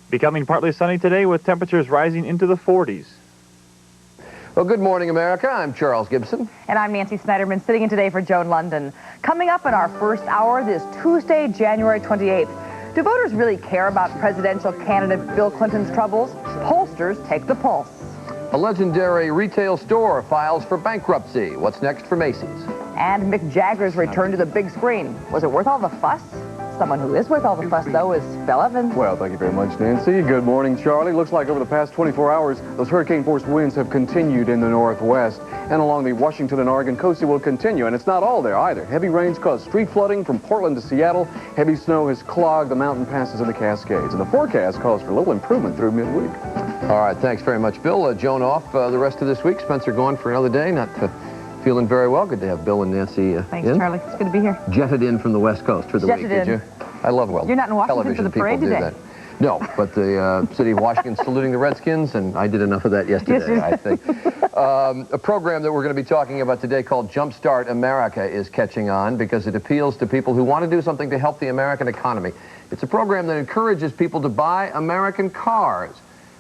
Becoming partly sunny today with temperatures rising into the 40s. Well, good morning, America. I'm Charles Gibson. And I'm Nancy Snyderman, sitting in today for Joan London. Coming up in our first hour this Tuesday, January 28th. Do voters really care about presidential candidate Bill Clinton's troubles? Pollsters take the pulse. A legendary retail store files for bankruptcy. What's next for Macy's? And Mick Jagger's return to the big screen. Was it worth all the fuss? Someone who is worth all the fuss, though, is Phil Evans. Well, thank you very much, Nancy. Good morning, Charlie. Looks like over the past 24 hours, those hurricane-force winds have continued in the northwest. And along the Washington and Oregon coast, it will continue. And it's not all there, either. Heavy rains caused street flooding from Portland to Seattle. Heavy snow has clogged the mountain passes in the Cascades. And the forecast calls for a little improvement through midweek. All right, thanks very much, Bill. Joan off the rest of this week. Spencer gone for another day. Not feeling very well. Good to have Bill and Nancy Thanks, Charlie. It's good to be here. Jetted in from the West Coast for the week, did you? I love You're not in Washington for the parade today? That. No, but the city of Washington saluting the Redskins, and I did enough of that yesterday, I think. A program that we're going to be talking about today called Jumpstart America is catching on because it appeals to people who want to do something to help the American economy. It's a program that encourages people to buy American cars.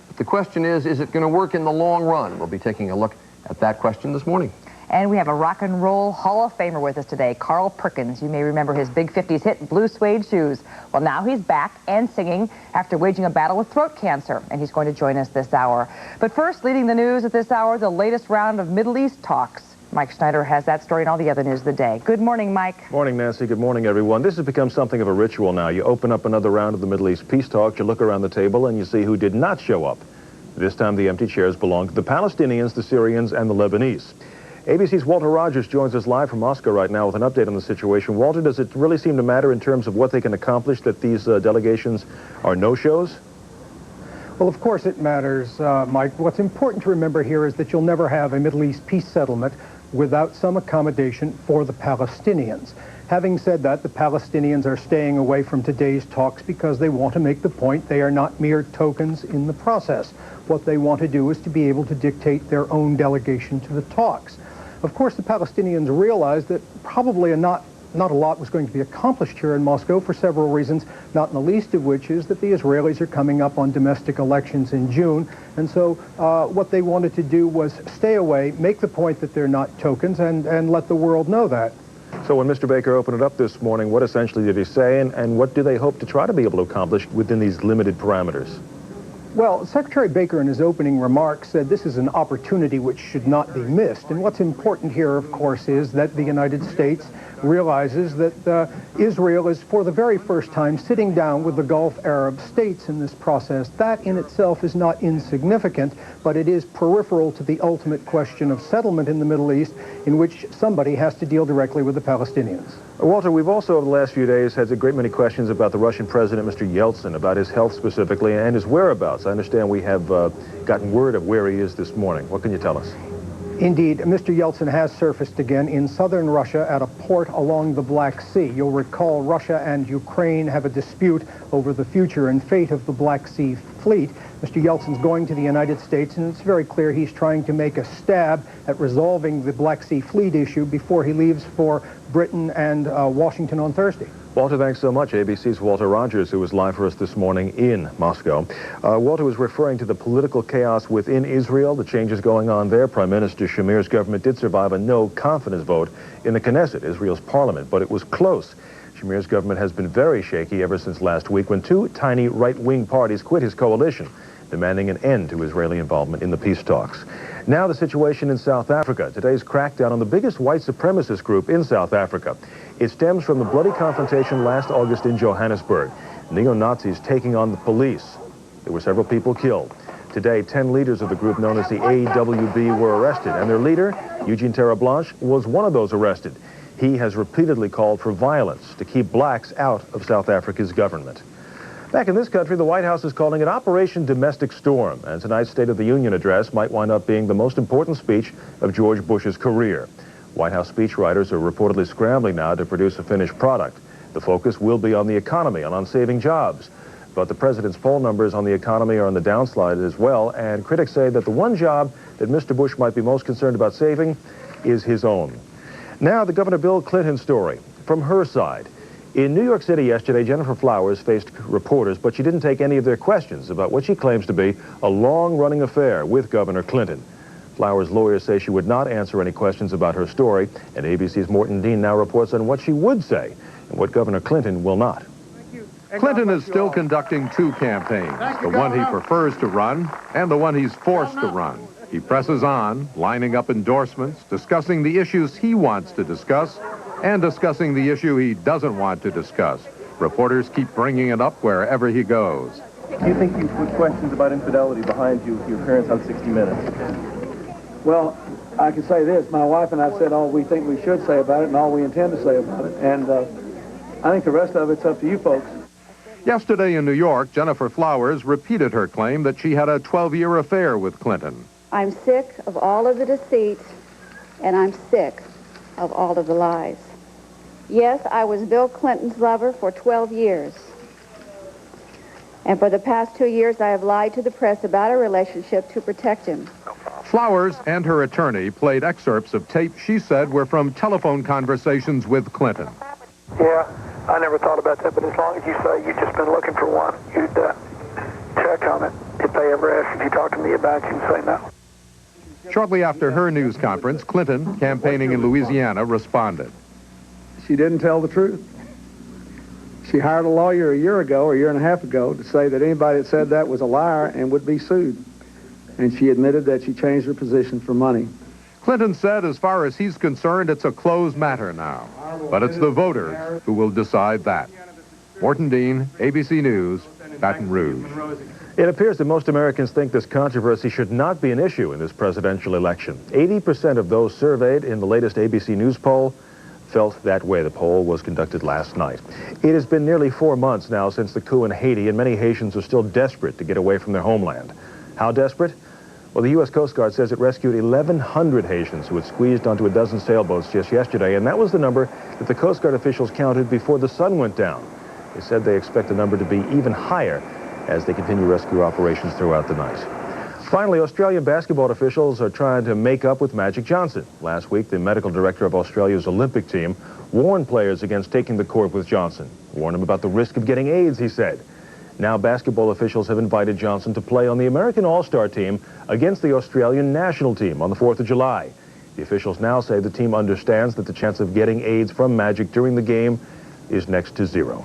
But the question is it going to work in the long run? We'll be taking a look at that question this morning. And we have a rock and roll Hall of Famer with us today, Carl Perkins. You may remember his big 50s hit, Blue Suede Shoes. Well, now he's back and singing after waging a battle with throat cancer, and he's going to join us this hour. But first, leading the news at this hour, the latest round of Middle East talks. Mike Schneider has that story and all the other news of the day. Good morning, Mike. Morning, Nancy. Good morning, everyone. This has become something of a ritual now. You open up another round of the Middle East peace talks, you look around the table, and you see who did not show up. This time, the empty chairs belong to the Palestinians, the Syrians, and the Lebanese. ABC's Walter Rogers joins us live from Moscow right now with an update on the situation. Walter, does it really seem to matter in terms of what they can accomplish that these delegations are no-shows? Well, of course it matters, Mike. What's important to remember here is that you'll never have a Middle East peace settlement without some accommodation for the Palestinians. Having said that, the Palestinians are staying away from today's talks because they want to make the point they are not mere tokens in the process. What they want to do is to be able to dictate their own delegation to the talks. Of course, the Palestinians realized that probably not a lot was going to be accomplished here in Moscow for several reasons, not in the least of which is that the Israelis are coming up on domestic elections in June. And so what they wanted to do was stay away, make the point that they're not tokens, and let the world know that. So when Mr. Baker opened it up this morning, what essentially did he say, and what do they hope to try to be able to accomplish within these limited parameters? Well, Secretary Baker in his opening remarks said this is an opportunity which should not be missed. And what's important here, of course, is that the United States realizes that Israel is for the very first time sitting down with the Gulf Arab states in this process. That in itself is not insignificant, but it is peripheral to the ultimate question of settlement in the Middle East, in which somebody has to deal directly with the Palestinians. Walter, we've also over the last few days had a great many questions about the Russian president, Mr. Yeltsin, about his health specifically and his whereabouts. I understand we have gotten word of where he is this morning. What can you tell us? Indeed, Mr. Yeltsin has surfaced again in southern Russia at a port along the Black Sea. You'll recall Russia and Ukraine have a dispute over the future and fate of the Black Sea fleet. Mr. Yeltsin's going to the United States, and it's very clear he's trying to make a stab at resolving the Black Sea fleet issue before he leaves for Britain and Washington on Thursday. Walter, thanks so much. ABC's Walter Rogers, who was live for us this morning in Moscow. Walter was referring to the political chaos within Israel, the changes going on there. Prime Minister Shamir's government did survive a no-confidence vote in the Knesset, Israel's parliament, but it was close. Shamir's government has been very shaky ever since last week when two tiny right-wing parties quit his coalition, demanding an end to Israeli involvement in the peace talks. Now the situation in South Africa. Today's crackdown on the biggest white supremacist group in South Africa. It stems from the bloody confrontation last August in Johannesburg. Neo-Nazis taking on the police. There were several people killed. Today, 10 leaders of the group known as the AWB were arrested, and their leader, Eugene Terreblanche, was one of those arrested. He has repeatedly called for violence to keep blacks out of South Africa's government. Back in this country, the White House is calling it Operation Domestic Storm, and tonight's State of the Union address might wind up being the most important speech of George Bush's career. White House speechwriters are reportedly scrambling now to produce a finished product. The focus will be on the economy and on saving jobs. But the president's poll numbers on the economy are on the downslide as well, and critics say that the one job that Mr. Bush might be most concerned about saving is his own. Now, the Governor Bill Clinton story from her side. In New York City yesterday, Gennifer Flowers faced reporters, but she didn't take any of their questions about what she claims to be a long-running affair with Governor Clinton. Flowers' lawyers say she would not answer any questions about her story, and ABC's Morton Dean now reports on what she would say and what Governor Clinton will not. Clinton is still conducting two campaigns, the one he prefers to run and the one he's forced to run. He presses on, lining up endorsements, discussing the issues he wants to discuss, and discussing the issue he doesn't want to discuss. Reporters keep bringing it up wherever he goes. Do you think you put questions about infidelity behind you with your appearance on 60 Minutes? Well, I can say this. My wife and I said all we think we should say about it and all we intend to say about it. And I think the rest of it's up to you folks. Yesterday in New York, Gennifer Flowers repeated her claim that she had a 12-year affair with Clinton. I'm sick of all of the deceit, and I'm sick of all of the lies. Yes, I was Bill Clinton's lover for 12 years. And for the past 2 years, I have lied to the press about our relationship to protect him. Flowers and her attorney played excerpts of tape she said were from telephone conversations with Clinton. Yeah, I never thought about that, but as long as you say you've just been looking for one, you'd check on it. If they ever ask if you talk to me about it, you can say no. Shortly after her news conference, Clinton, campaigning in Louisiana, responded. She didn't tell the truth. She hired a lawyer a year ago, or a year and a half ago, to say that anybody that said that was a liar and would be sued. And she admitted that she changed her position for money. Clinton said as far as he's concerned, it's a closed matter now. But it's the voters who will decide that. Morton Dean, ABC News, Baton Rouge. It appears that most Americans think this controversy should not be an issue in this presidential election. 80% of those surveyed in the latest ABC News poll felt that way. The poll was conducted last night. It has been nearly 4 months now since the coup in Haiti, and many Haitians are still desperate to get away from their homeland. How desperate? Well, the U.S. Coast Guard says it rescued 1,100 Haitians who had squeezed onto a dozen sailboats just yesterday, and that was the number that the Coast Guard officials counted before the sun went down. They said they expect the number to be even higher as they continue rescue operations throughout the night. Finally, Australian basketball officials are trying to make up with Magic Johnson. Last week, the medical director of Australia's Olympic team warned players against taking the court with Johnson. Warned them about the risk of getting AIDS, he said. Now basketball officials have invited Johnson to play on the American All-Star team against the Australian national team on the 4th of July. The officials now say the team understands that the chance of getting AIDS from Magic during the game is next to zero.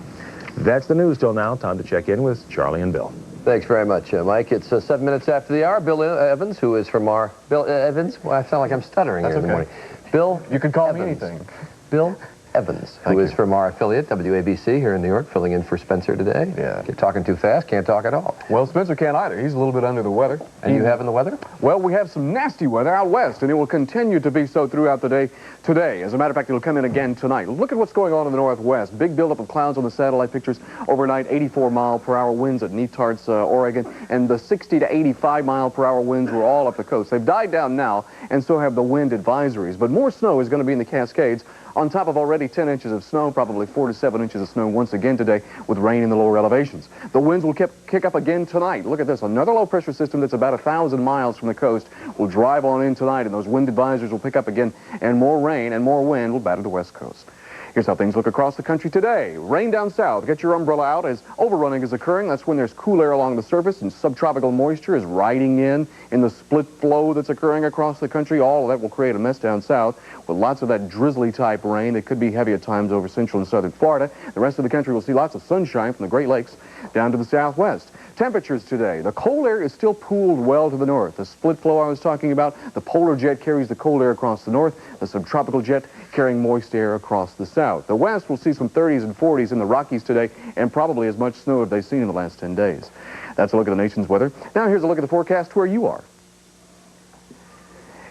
That's the news till now. Time to check in with Charlie and Bill. Thanks very much, Mike. It's 7 minutes after the hour. Bill Evans, who is from our... Bill Evans? Well, I sound like I'm stuttering here in the morning. Bill You can call Evans. me anything. Bill Evans, who is from our affiliate, WABC, here in New York, filling in for Spencer today. Yeah. You're talking too fast, can't talk at all. Well, Spencer can't either. He's a little bit under the weather. And you having the weather? Well, we have some nasty weather out west, and it will continue to be so throughout the day today. As a matter of fact, it'll come in again tonight. Look at what's going on in the northwest. Big buildup of clouds on the satellite pictures overnight. 84-mile-per-hour winds at Netarts, Oregon, and the 60 to 85-mile-per-hour winds were all up the coast. They've died down now, and so have the wind advisories. But more snow is going to be in the Cascades, on top of already 10 inches of snow, probably 4 to 7 inches of snow once again today with rain in the lower elevations. The winds will kick up again tonight. Look at this. Another low-pressure system that's about 1,000 miles from the coast will drive on in tonight, and those wind advisories will pick up again, and more rain and more wind will batter the west coast. Here's how things look across the country today. Rain down south. Get your umbrella out as overrunning is occurring. That's when there's cool air along the surface and subtropical moisture is riding in the split flow that's occurring across the country. All of that will create a mess down south with lots of that drizzly type rain. It could be heavy at times over central and southern Florida. The rest of the country will see lots of sunshine from the Great Lakes down to the southwest. Temperatures today. The cold air is still pooled well to the north. The split flow I was talking about, the polar jet carries the cold air across the north, the subtropical jet carrying moist air across the south. The west will see some 30s and 40s in the Rockies today, and probably as much snow as they've seen in the last 10 days. That's a look at the nation's weather. Now here's a look at the forecast where you are.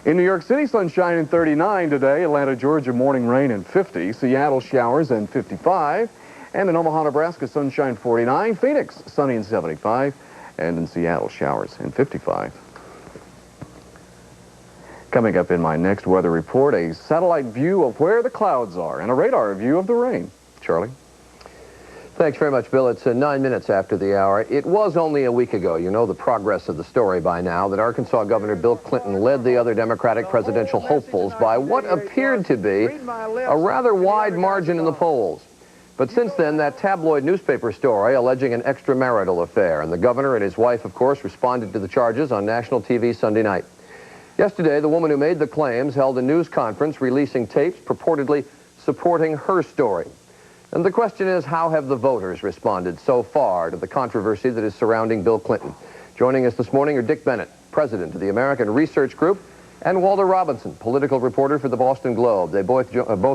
In New York City, sunshine and 39 today. Atlanta, Georgia, morning rain and 50. Seattle, showers and 55. And in Omaha, Nebraska, sunshine 49. Phoenix, sunny and 75. And in Seattle, showers and 55. Coming up in my next weather report, a satellite view of where the clouds are and a radar view of the rain. Charlie? Thanks very much, Bill. It's 9 minutes after the hour. It was only a week ago, you know the progress of the story by now, that Arkansas Governor Bill Clinton led the other Democratic presidential hopefuls by what appeared to be a rather wide margin in the polls. But since then, that tabloid newspaper story alleging an extramarital affair, and the governor and his wife, of course, responded to the charges on national TV Sunday night. Yesterday, the woman who made the claims held a news conference releasing tapes purportedly supporting her story. And the question is, how have the voters responded so far to the controversy that is surrounding Bill Clinton? Joining us this morning are Dick Bennett, president of the American Research Group, and Walter Robinson, political reporter for the Boston Globe. They both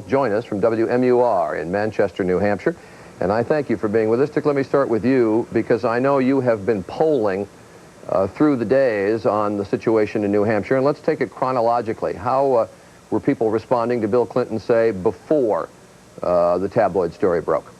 join us from WMUR in Manchester, New Hampshire. And I thank you for being with us. Dick, let me start with you, because I know you have been polling through the days on the situation in New Hampshire. And let's take it chronologically. How were people responding to Bill Clinton, say, before the tabloid story broke?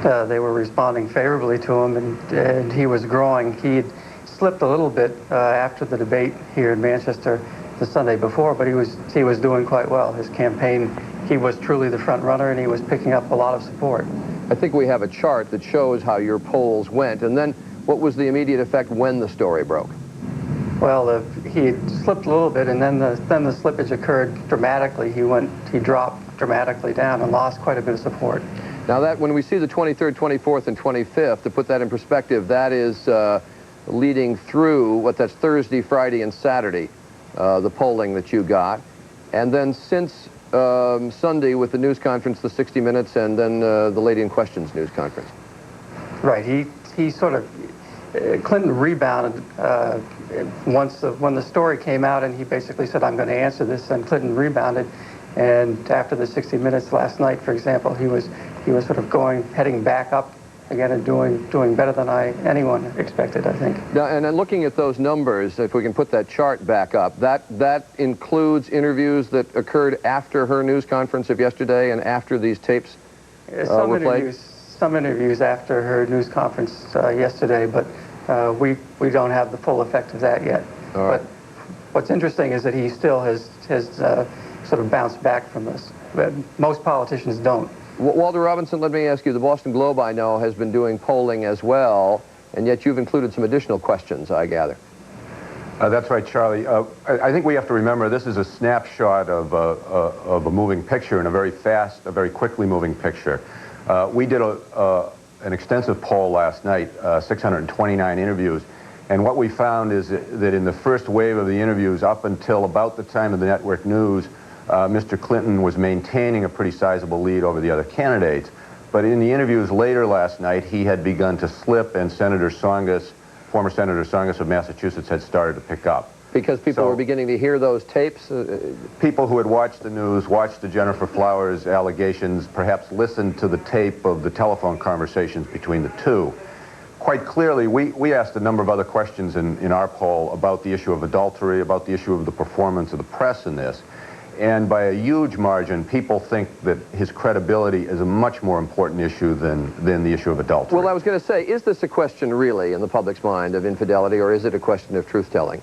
They were responding favorably to him, and he was growing. He had slipped a little bit after the debate here in Manchester the Sunday before, but he was doing quite well. His campaign, he was truly the front runner, and he was picking up a lot of support. I think we have a chart that shows how your polls went, and then what was the immediate effect when the story broke? Well, he slipped a little bit, and then the slippage occurred dramatically. He dropped dramatically down and lost quite a bit of support. Now that, when we see the 23rd, 24th, and 25th, to put that in perspective, that is leading through, that's Thursday, Friday, and Saturday, the polling that you got. And then since Sunday with the news conference, the 60 Minutes, and then the Lady in Questions news conference. Right, he sort of, Clinton rebounded when the story came out, and he basically said, I'm going to answer this, and Clinton rebounded. And after the 60 Minutes last night, for example, he was sort of heading back up again and doing better than anyone expected, I think. Now, and then looking at those numbers, if we can put that chart back up, that includes interviews that occurred after her news conference of yesterday and after these tapes were played? Some interviews after her news conference yesterday, but we don't have the full effect of that yet. All right. But what's interesting is that he still has sort of bounced back from this. But most politicians don't. Walter Robinson, let me ask you, the Boston Globe, I know, has been doing polling as well, and yet you've included some additional questions, I gather. That's right, Charlie. I think we have to remember this is a snapshot of a moving picture, and a very fast, a very quickly moving picture. We did an extensive poll last night, 629 interviews, and what we found is that in the first wave of the interviews, up until about the time of the network news, Mr. Clinton was maintaining a pretty sizable lead over the other candidates. But in the interviews later last night, he had begun to slip, and Senator Tsongas, former Senator Tsongas of Massachusetts, had started to pick up. Because people were beginning to hear those tapes? People who had watched the news, watched the Gennifer Flowers allegations, perhaps listened to the tape of the telephone conversations between the two. Quite clearly, we asked a number of other questions in our poll about the issue of adultery, about the issue of the performance of the press in this. And by a huge margin, people think that his credibility is a much more important issue than the issue of adultery. Well, I was going to say, is this a question really in the public's mind of infidelity, or is it a question of truth-telling?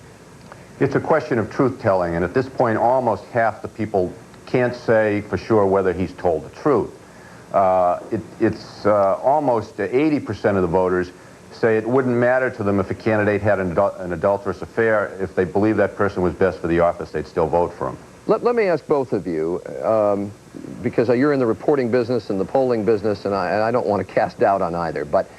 It's a question of truth-telling, and at this point, almost half the people can't say for sure whether he's told the truth. It's almost 80% of the voters say it wouldn't matter to them if a candidate had an adulterous affair. If they believe that person was best for the office, they'd still vote for him. Let me ask both of you, because you're in the reporting business and the polling business, and I don't want to cast doubt on either, but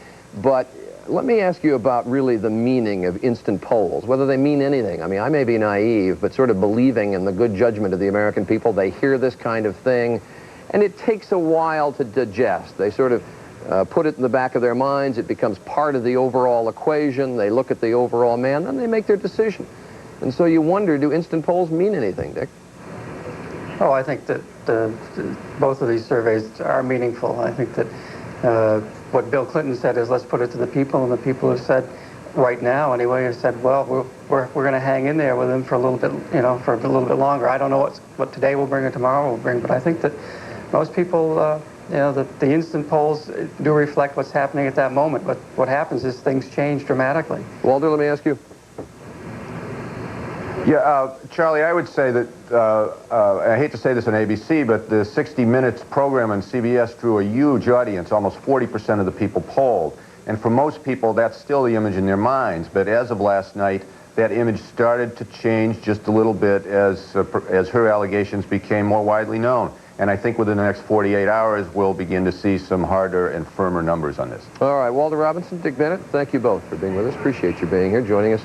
let me ask you about really the meaning of instant polls, whether they mean anything. I mean, I may be naive, but sort of believing in the good judgment of the American people. They hear this kind of thing, and it takes a while to digest. They sort of put it in the back of their minds. It becomes part of the overall equation. They look at the overall man, then they make their decision. And so you wonder, do instant polls mean anything, Dick? Oh, I think that both of these surveys are meaningful. I think that what Bill Clinton said is, let's put it to the people, and the people have said, right now anyway, have said, well, we're going to hang in there with him for a little bit, for a little bit longer. I don't know what today will bring or tomorrow will bring, but I think that most people, the instant polls do reflect what's happening at that moment. But what happens is things change dramatically. Walter, let me ask you. Yeah, Charlie, I would say that, I hate to say this on ABC, but the 60 Minutes program on CBS drew a huge audience, almost 40% of the people polled. And for most people, that's still the image in their minds. But as of last night, that image started to change just a little bit as her allegations became more widely known. And I think within the next 48 hours, we'll begin to see some harder and firmer numbers on this. All right, Walter Robinson, Dick Bennett, thank you both for being with us. Appreciate you being here, joining us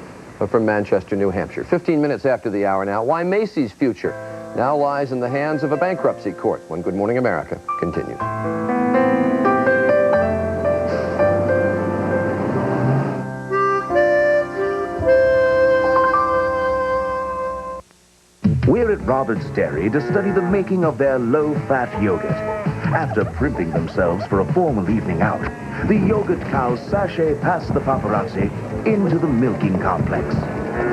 from Manchester, New Hampshire. 15 minutes after the hour now, why Macy's future now lies in the hands of a bankruptcy court when Good Morning America continues. We're at Robert's Dairy to study the making of their low-fat yogurt. After primping themselves for a formal evening out, the yogurt cows sashay past the paparazzi into the milking complex.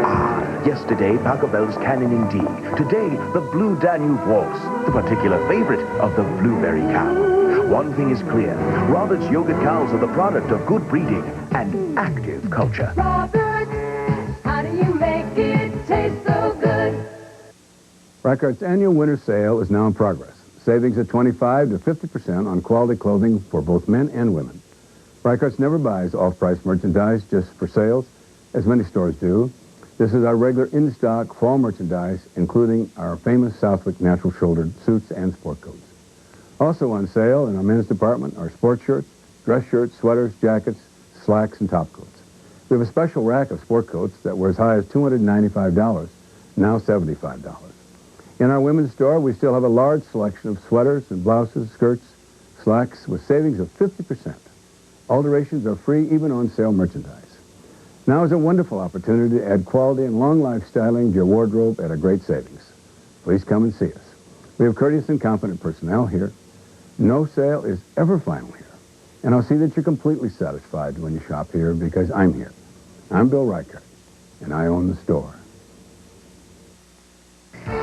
Ah, yesterday, Paco Bell's Canyoning D. Today, the Blue Danube Waltz, the particular favorite of the blueberry cow. One thing is clear, Robert's yogurt cows are the product of good breeding and active culture. Roberts, how do you make it taste so good? Reichardt's annual winter sale is now in progress. Savings at 25 to 50% on quality clothing for both men and women. Reichardt's never buys off-price merchandise just for sales, as many stores do. This is our regular in-stock fall merchandise, including our famous Southwick natural-shouldered suits and sport coats. Also on sale in our men's department are sport shirts, dress shirts, sweaters, jackets, slacks, and top coats. We have a special rack of sport coats that were as high as $295, now $75. In our women's store, we still have a large selection of sweaters and blouses, skirts, slacks, with savings of 50%. Alterations are free even on sale merchandise. Now is a wonderful opportunity to add quality and long-life styling to your wardrobe at a great savings. Please come and see us. We have courteous and competent personnel here. No sale is ever final here. And I'll see that you're completely satisfied when you shop here because I'm here. I'm Bill Reichert, and I own the store.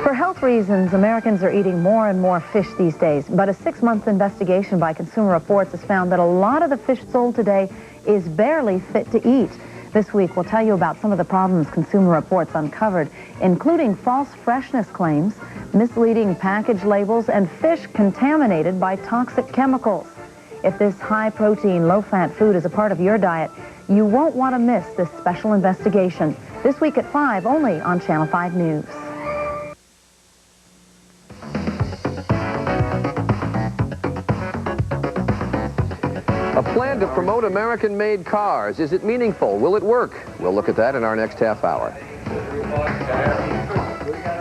For health reasons, Americans are eating more and more fish these days, but a 6-month investigation by Consumer Reports has found that a lot of the fish sold today is barely fit to eat. This week, we'll tell you about some of the problems Consumer Reports uncovered, including false freshness claims, misleading package labels, and fish contaminated by toxic chemicals. If this high-protein, low-fat food is a part of your diet, you won't want to miss this special investigation. This week at 5, only on Channel 5 News. A plan to promote American-made cars. Is it meaningful? Will it work? We'll look at that in our next half hour.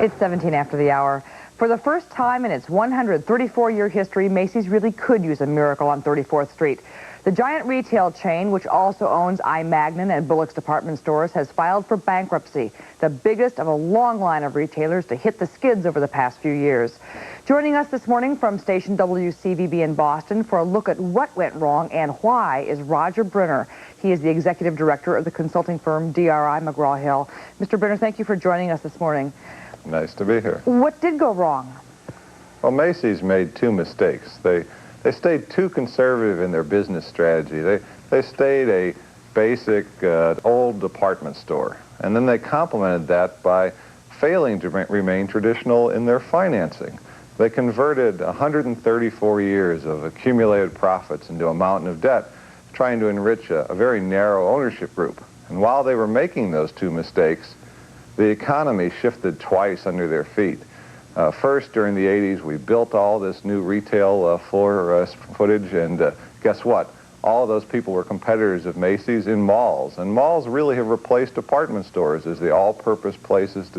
It's 17 after the hour. For the first time in its 134-year history, Macy's really could use a miracle on 34th Street. The giant retail chain, which also owns I. Magnin and Bullock's department stores, has filed for bankruptcy, the biggest of a long line of retailers to hit the skids over the past few years. Joining us this morning from station WCVB in Boston for a look at what went wrong and why is Roger Brenner. He is the executive director of the consulting firm DRI McGraw-Hill. Mr. Brenner, thank you for joining us this morning. Nice to be here. What did go wrong? Well, Macy's made two mistakes. They stayed too conservative in their business strategy. They stayed a basic old department store, and then they complemented that by failing to remain traditional in their financing. They converted 134 years of accumulated profits into a mountain of debt, trying to enrich a very narrow ownership group. And while they were making those two mistakes, the economy shifted twice under their feet. First, during the 80s, we built all this new retail floor footage, and guess what? All of those people were competitors of Macy's in malls, and malls really have replaced department stores as the all-purpose places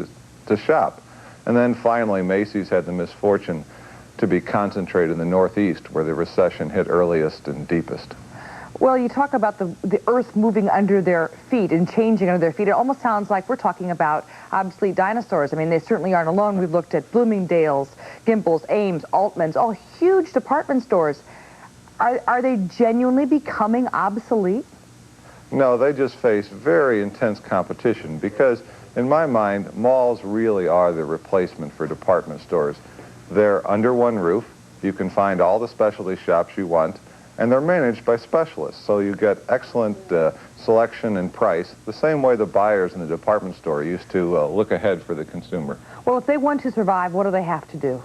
to shop. And then finally, Macy's had the misfortune to be concentrated in the Northeast, where the recession hit earliest and deepest. Well, you talk about the earth moving under their feet and changing under their feet. It almost sounds like we're talking about obsolete dinosaurs. I mean, they certainly aren't alone. We've looked at Bloomingdale's, Gimbel's, Ames, Altman's, all huge department stores. Are they genuinely becoming obsolete? No, they just face very intense competition because, in my mind, malls really are the replacement for department stores. They're under one roof. You can find all the specialty shops you want, and they're managed by specialists, so you get excellent selection and price, the same way the buyers in the department store used to look ahead for the consumer. Well, if they want to survive, what do they have to do?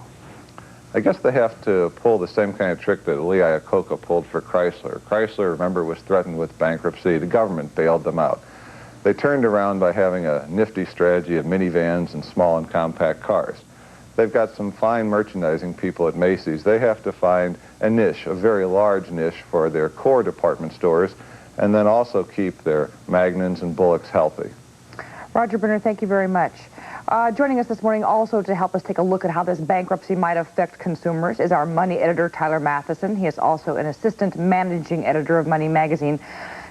I guess they have to pull the same kind of trick that Lee Iacocca pulled for Chrysler. Chrysler, remember, was threatened with bankruptcy. The government bailed them out. They turned around by having a nifty strategy of minivans and small and compact cars. they've got some fine merchandising people at Macy's. They have to find a niche, a very large niche for their core department stores, and then also keep their Magnons and Bullocks healthy. Roger Brenner, thank you very much. Joining us this morning also to help us take a look at how this bankruptcy might affect consumers is our money editor, Tyler Matheson. He is also an assistant managing editor of Money Magazine.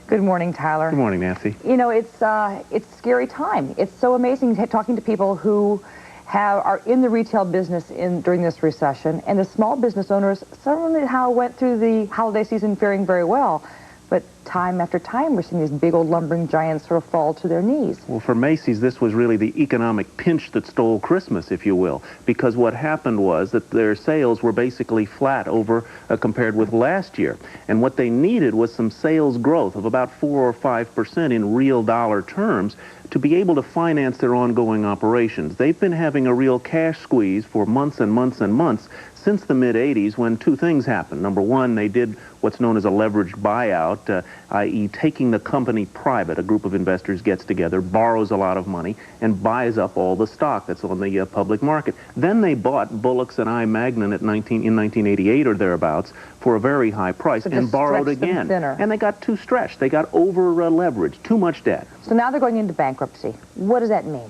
Good morning, Tyler. Good morning, Nancy. You know, it's a scary time. It's so amazing talking to people who are in the retail business during this recession, and the small business owners somehow went through the holiday season faring very well. But time after time, we're seeing these big old lumbering giants sort of fall to their knees. Well, for Macy's, this was really the economic pinch that stole Christmas, if you will, because what happened was that their sales were basically flat over compared with last year. And what they needed was some sales growth of about 4 or 5% in real dollar terms to be able to finance their ongoing operations. They've been having a real cash squeeze for months and months and months since the mid-'80s, when two things happened. Number one, they did what's known as a leveraged buyout, i.e. taking the company private. A group of investors gets together, borrows a lot of money, and buys up all the stock that's on the public market. Then they bought Bullocks and I. Magnin in 1988 or thereabouts for a very high price and borrowed again. And they got too stretched. They got over-leveraged, too much debt. So now they're going into bankruptcy. What does that mean?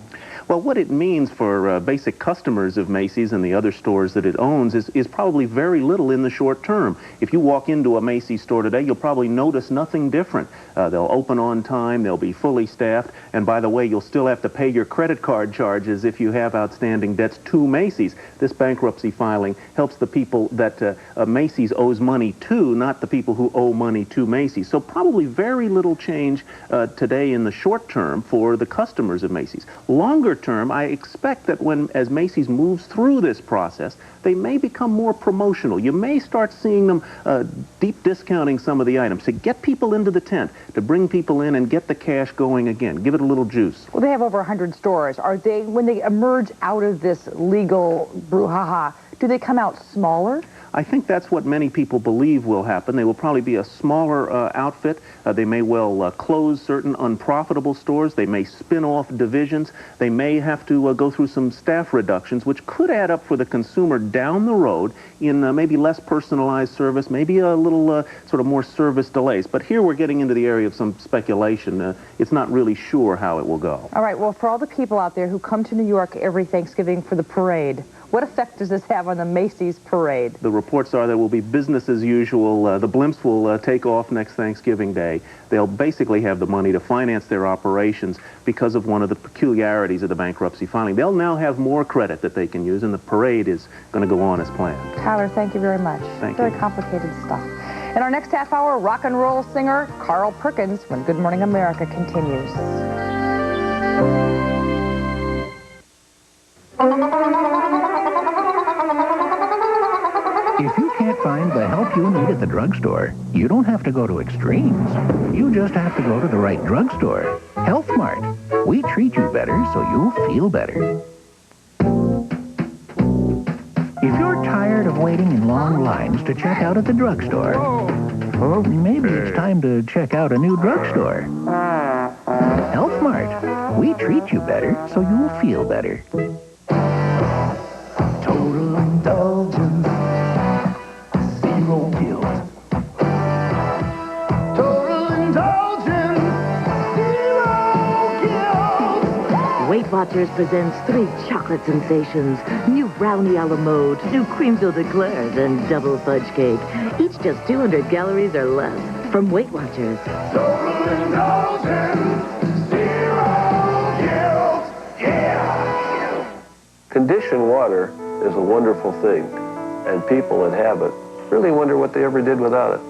Well, what it means for basic customers of Macy's and the other stores that it owns is probably very little in the short term. If you walk into a Macy's store today, you'll probably notice nothing different. They'll open on time, they'll be fully staffed, and by the way, you'll still have to pay your credit card charges if you have outstanding debts to Macy's. This bankruptcy filing helps the people that Macy's owes money to, not the people who owe money to Macy's. So probably very little change today in the short term for the customers of Macy's. Longer term, I expect that as Macy's moves through this process, they may become more promotional. You may start seeing them deep discounting some of the items to get people into the tent, to bring people in and get the cash going again, give it a little juice. Well, they have over 100 stores. When they emerge out of this legal brouhaha, do they come out smaller? I think that's what many people believe will happen. They will probably be a smaller outfit. They may well close certain unprofitable stores. They may spin off divisions. They may have to go through some staff reductions, which could add up for the consumer down the road in maybe less personalized service, maybe a little sort of more service delays. But here we're getting into the area of some speculation. It's not really sure how it will go. All right, well, for all the people out there who come to New York every Thanksgiving for the parade, what effect does this have on the Macy's parade? The reports are there will be business as usual. The blimps will take off next Thanksgiving Day. They'll basically have the money to finance their operations because of one of the peculiarities of the bankruptcy filing. They'll now have more credit that they can use, and the parade is going to go on as planned. Tyler, thank you very much. Thank you. Very complicated stuff. In our next half hour, rock and roll singer Carl Perkins when Good Morning America continues. If you can't find the help you need at the drugstore, you don't have to go to extremes. You just have to go to the right drugstore. Health Mart. We treat you better so you'll feel better. If you're tired of waiting in long lines to check out at the drugstore, or maybe it's time to check out a new drugstore. Health Mart. We treat you better so you'll feel better. Total indulgence. Zero guilt. Total indulgence. Zero guilt. Weight Watchers presents 3 chocolate sensations. New brownie a la mode, new cream-filled eclairs, and double fudge cake. Each just 200 calories or less. From Weight Watchers. Total indulgence. Zero guilt. Yeah. Conditioned water is a wonderful thing, and people that have it really wonder what they ever did without it.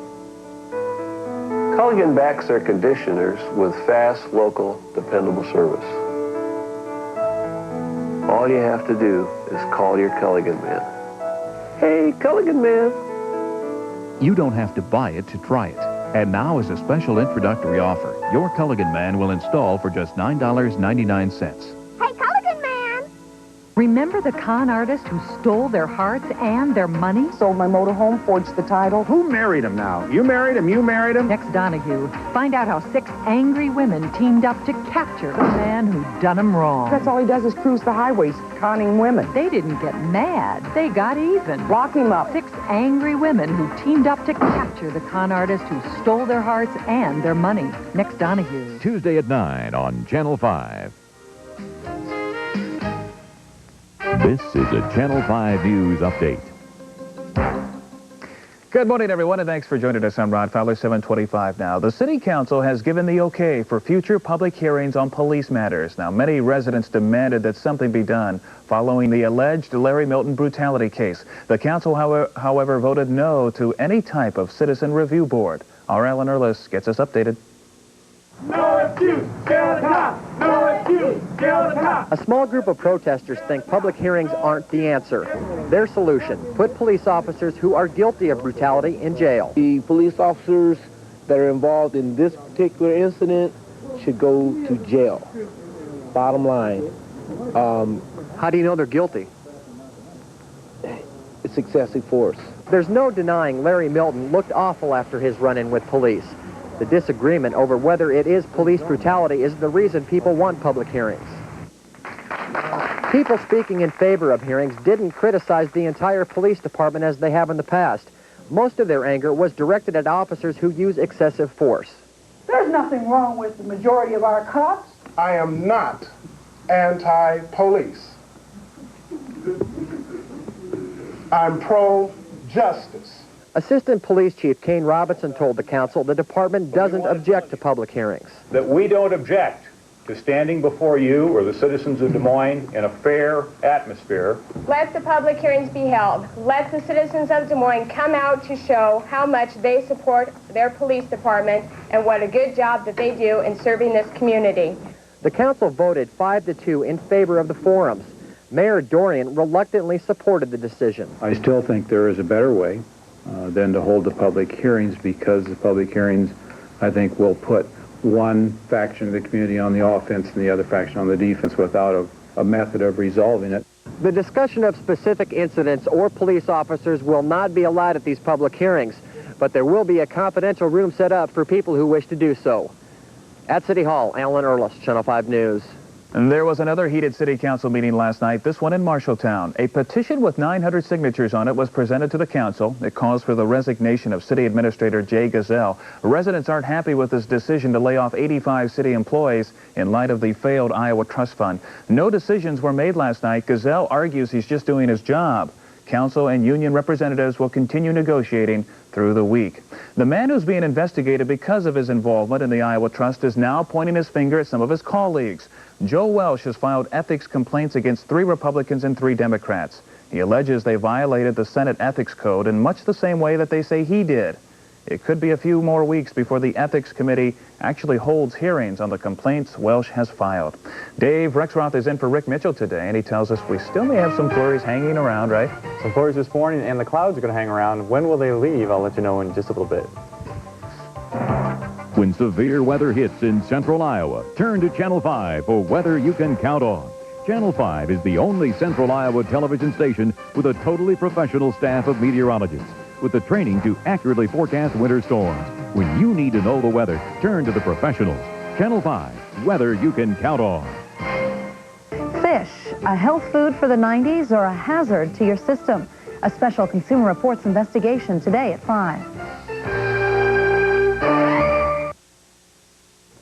Culligan backs their conditioners with fast, local, dependable service. All you have to do is call your Culligan man. Hey, Culligan man. You don't have to buy it to try it. And now, as a special introductory offer, your Culligan man will install for just $9.99. Hey, Culligan man! Remember the con artist who stole their hearts and their money? Sold my motorhome, forged the title. Who married him now? You married him? You married him? Next Donahue, find out how 6 angry women teamed up to capture the man who done them wrong. That's all he does is cruise the highways, conning women. They didn't get mad. They got even. Lock him up. 6 angry women who teamed up to capture the con artist who stole their hearts and their money. Next Donahue. Tuesday at 9 on Channel 5. This is a Channel 5 News Update. Good morning, everyone, and thanks for joining us. I'm Rod Fowler, 725 now. The City Council has given the okay for future public hearings on police matters. Now, many residents demanded that something be done following the alleged Larry Milton brutality case. The council, however, voted no to any type of citizen review board. Our Alan Erlis gets us updated. No excuse, kill the cop! No excuse, kill the cop! A small group of protesters think public hearings aren't the answer. Their solution, put police officers who are guilty of brutality in jail. The police officers that are involved in this particular incident should go to jail. Bottom line. How do you know they're guilty? It's excessive force. There's no denying Larry Milton looked awful after his run-in with police. The disagreement over whether it is police brutality is the reason people want public hearings. People speaking in favor of hearings didn't criticize the entire police department as they have in the past. Most of their anger was directed at officers who use excessive force. There's nothing wrong with the majority of our cops. I am not anti-police. I'm pro-justice. Assistant Police Chief Kane Robinson told the council the department doesn't object to public hearings. That we don't object to standing before you or the citizens of Des Moines in a fair atmosphere. Let the public hearings be held. Let the citizens of Des Moines come out to show how much they support their police department and what a good job that they do in serving this community. The council voted 5-2 in favor of the forums. Mayor Dorian reluctantly supported the decision. I still think there is a better way than to hold the public hearings, because the public hearings, I think, will put one faction of the community on the offense and the other faction on the defense without a method of resolving it. The discussion of specific incidents or police officers will not be allowed at these public hearings, but there will be a confidential room set up for people who wish to do so. At City Hall, Alan Erlis, Channel 5 News. And there was another heated city council meeting last night, this one in Marshalltown. A petition with 900 signatures on it was presented to the council. It calls for the resignation of City Administrator Jay Gazelle. Residents aren't happy with this decision to lay off 85 city employees in light of the failed Iowa Trust Fund. No decisions were made last night. Gazelle argues he's just doing his job. Council and union representatives will continue negotiating through the week. The man who's being investigated because of his involvement in the Iowa Trust is now pointing his finger at some of his colleagues. Joe Welsh has filed ethics complaints against 3 Republicans and 3 Democrats. He alleges they violated the Senate Ethics Code in much the same way that they say he did. It could be a few more weeks before the Ethics Committee actually holds hearings on the complaints Welsh has filed. Dave Rexroth is in for Rick Mitchell today, and he tells us we still may have some flurries hanging around, right? Some flurries this morning, and the clouds are going to hang around. When will they leave? I'll let you know in just a little bit. When severe weather hits in central Iowa, turn to Channel 5 for weather you can count on. Channel 5 is the only central Iowa television station with a totally professional staff of meteorologists with the training to accurately forecast winter storms. When you need to know the weather, turn to the professionals. Channel 5, weather you can count on. Fish, a health food for the 90s or a hazard to your system? A special Consumer Reports investigation today at 5.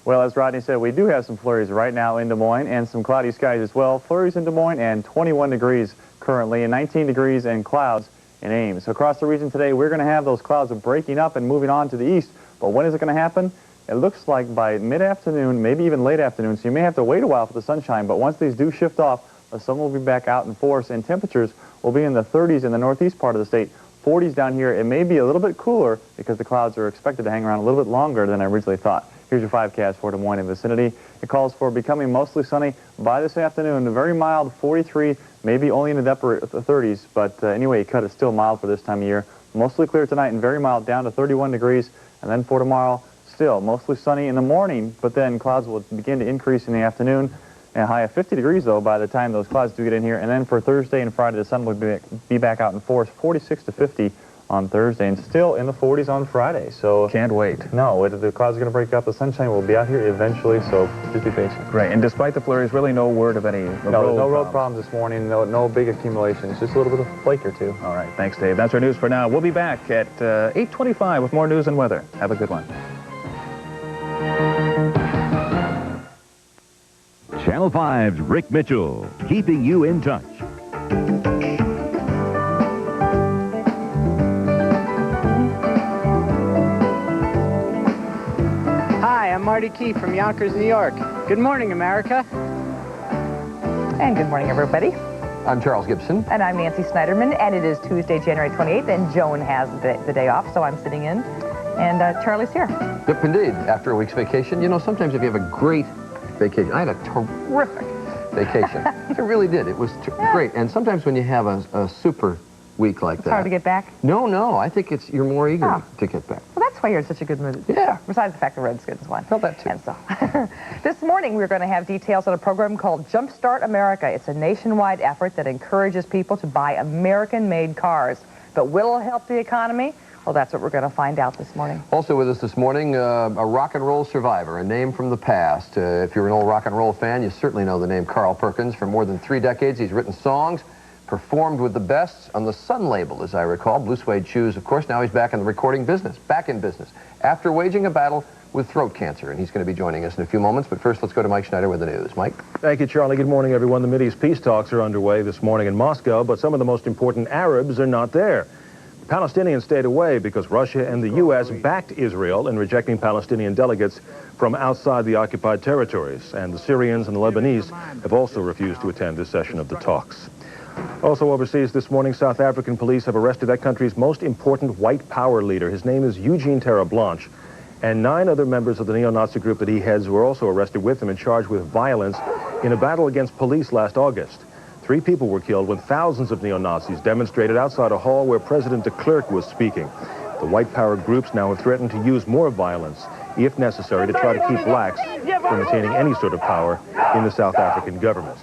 Well, as Rodney said, we do have some flurries right now in Des Moines and some cloudy skies as well. Flurries in Des Moines and 21 degrees currently and 19 degrees and clouds in Ames. So across the region today, we're going to have those clouds breaking up and moving on to the east. But when is it going to happen? It looks like by mid-afternoon, maybe even late afternoon, so you may have to wait a while for the sunshine. But once these do shift off, the sun will be back out in force, and temperatures will be in the 30s in the northeast part of the state. 40s down here. It may be a little bit cooler because the clouds are expected to hang around a little bit longer than I originally thought. Here's your 5cast for Des Moines and vicinity. It calls for becoming mostly sunny by this afternoon. A very mild 43, maybe only in the upper 30s, but anyway, you cut it still mild for this time of year. Mostly clear tonight and very mild down to 31 degrees. And then for tomorrow, still mostly sunny in the morning, but then clouds will begin to increase in the afternoon. and a high of 50 degrees, though, by the time those clouds do get in here. And then for Thursday and Friday, the sun will be back out in force, 46 to 50 on Thursday, and still in the 40s on Friday. So can't wait. No, the clouds are going to break up. The sunshine will be out here eventually, so just be patient. Great. And despite the flurries, really no word of any no road problems this morning. No big accumulations. Just a little bit of flake or two. All right. Thanks, Dave. That's our news for now. We'll be back at 8:25 with more news and weather. Have a good one. Channel 5's Rick Mitchell, keeping you in touch. Hi, I'm Marty Key from Yonkers, New York. Good morning, America. And good morning, everybody. I'm Charles Gibson. And I'm Nancy Snyderman, and it is Tuesday, January 28th, and Joan has the day off, so I'm sitting in, and Charlie's here. Yep, indeed. After a week's vacation, you know, sometimes if you have a great vacation, I had a terrific vacation. I really did. It was great. And sometimes when you have a super week like that. It's hard to get back? No. I think you're more eager to get back. Well, that's why you're in such a good mood. Yeah. Besides the fact the Redskins won. Felt that too. And so, this morning we're going to have details on a program called Jumpstart America. It's a nationwide effort that encourages people to buy American-made cars. But will it help the economy? Well, that's what we're going to find out this morning. Also with us this morning, a rock and roll survivor, a name from the past. If you're an old rock and roll fan, you certainly know the name Carl Perkins. For more than 3 decades, he's written songs, performed with the best on the Sun label, as I recall. Blue Suede Shoes, of course. Now he's back in the recording business, after waging a battle with throat cancer. And he's going to be joining us in a few moments. But first, let's go to Mike Schneider with the news. Mike? Thank you, Charlie. Good morning, everyone. The Mideast peace talks are underway this morning in Moscow, but some of the most important Arabs are not there. Palestinians stayed away because Russia and the U.S. backed Israel in rejecting Palestinian delegates from outside the occupied territories. And the Syrians and the Lebanese have also refused to attend this session of the talks. Also overseas this morning, South African police have arrested that country's most important white power leader. His name is Eugene Terra Blanche. And 9 other members of the neo-Nazi group that he heads were also arrested with him and charged with violence in a battle against police last August. 3 people were killed when thousands of neo-Nazis demonstrated outside a hall where President de Klerk was speaking. The white power groups now have threatened to use more violence, if necessary, to try to keep blacks from attaining any sort of power in the South African government.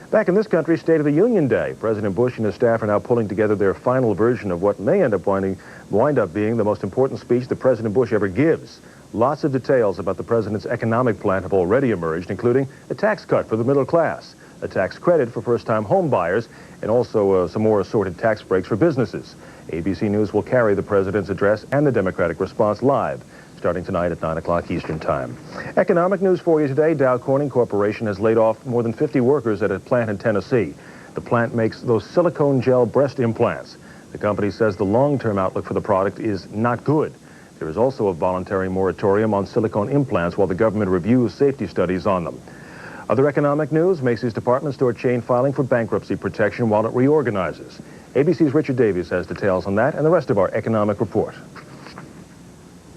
Back in this country, State of the Union Day. President Bush and his staff are now pulling together their final version of what may wind up being the most important speech that President Bush ever gives. Lots of details about the president's economic plan have already emerged, including a tax cut for the middle class, a tax credit for first-time home buyers, and also some more assorted tax breaks for businesses. ABC News will carry the president's address and the Democratic response live, starting tonight at 9 o'clock Eastern Time. Economic news for you today. Dow Corning Corporation has laid off more than 50 workers at a plant in Tennessee. The plant makes those silicone gel breast implants. The company says the long-term outlook for the product is not good. There is also a voluntary moratorium on silicone implants while the government reviews safety studies on them. Other economic news, Macy's department store chain filing for bankruptcy protection while it reorganizes. ABC's Richard Davies has details on that and the rest of our economic report.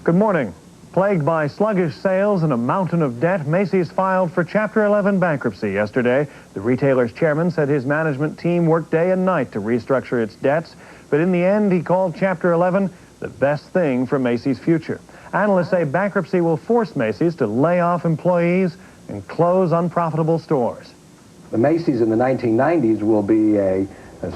Good morning. Plagued by sluggish sales and a mountain of debt, Macy's filed for Chapter 11 bankruptcy yesterday. The retailer's chairman said his management team worked day and night to restructure its debts, but in the end, he called Chapter 11 the best thing for Macy's future. Analysts say bankruptcy will force Macy's to lay off employees and close unprofitable stores. The Macy's in the 1990s will be a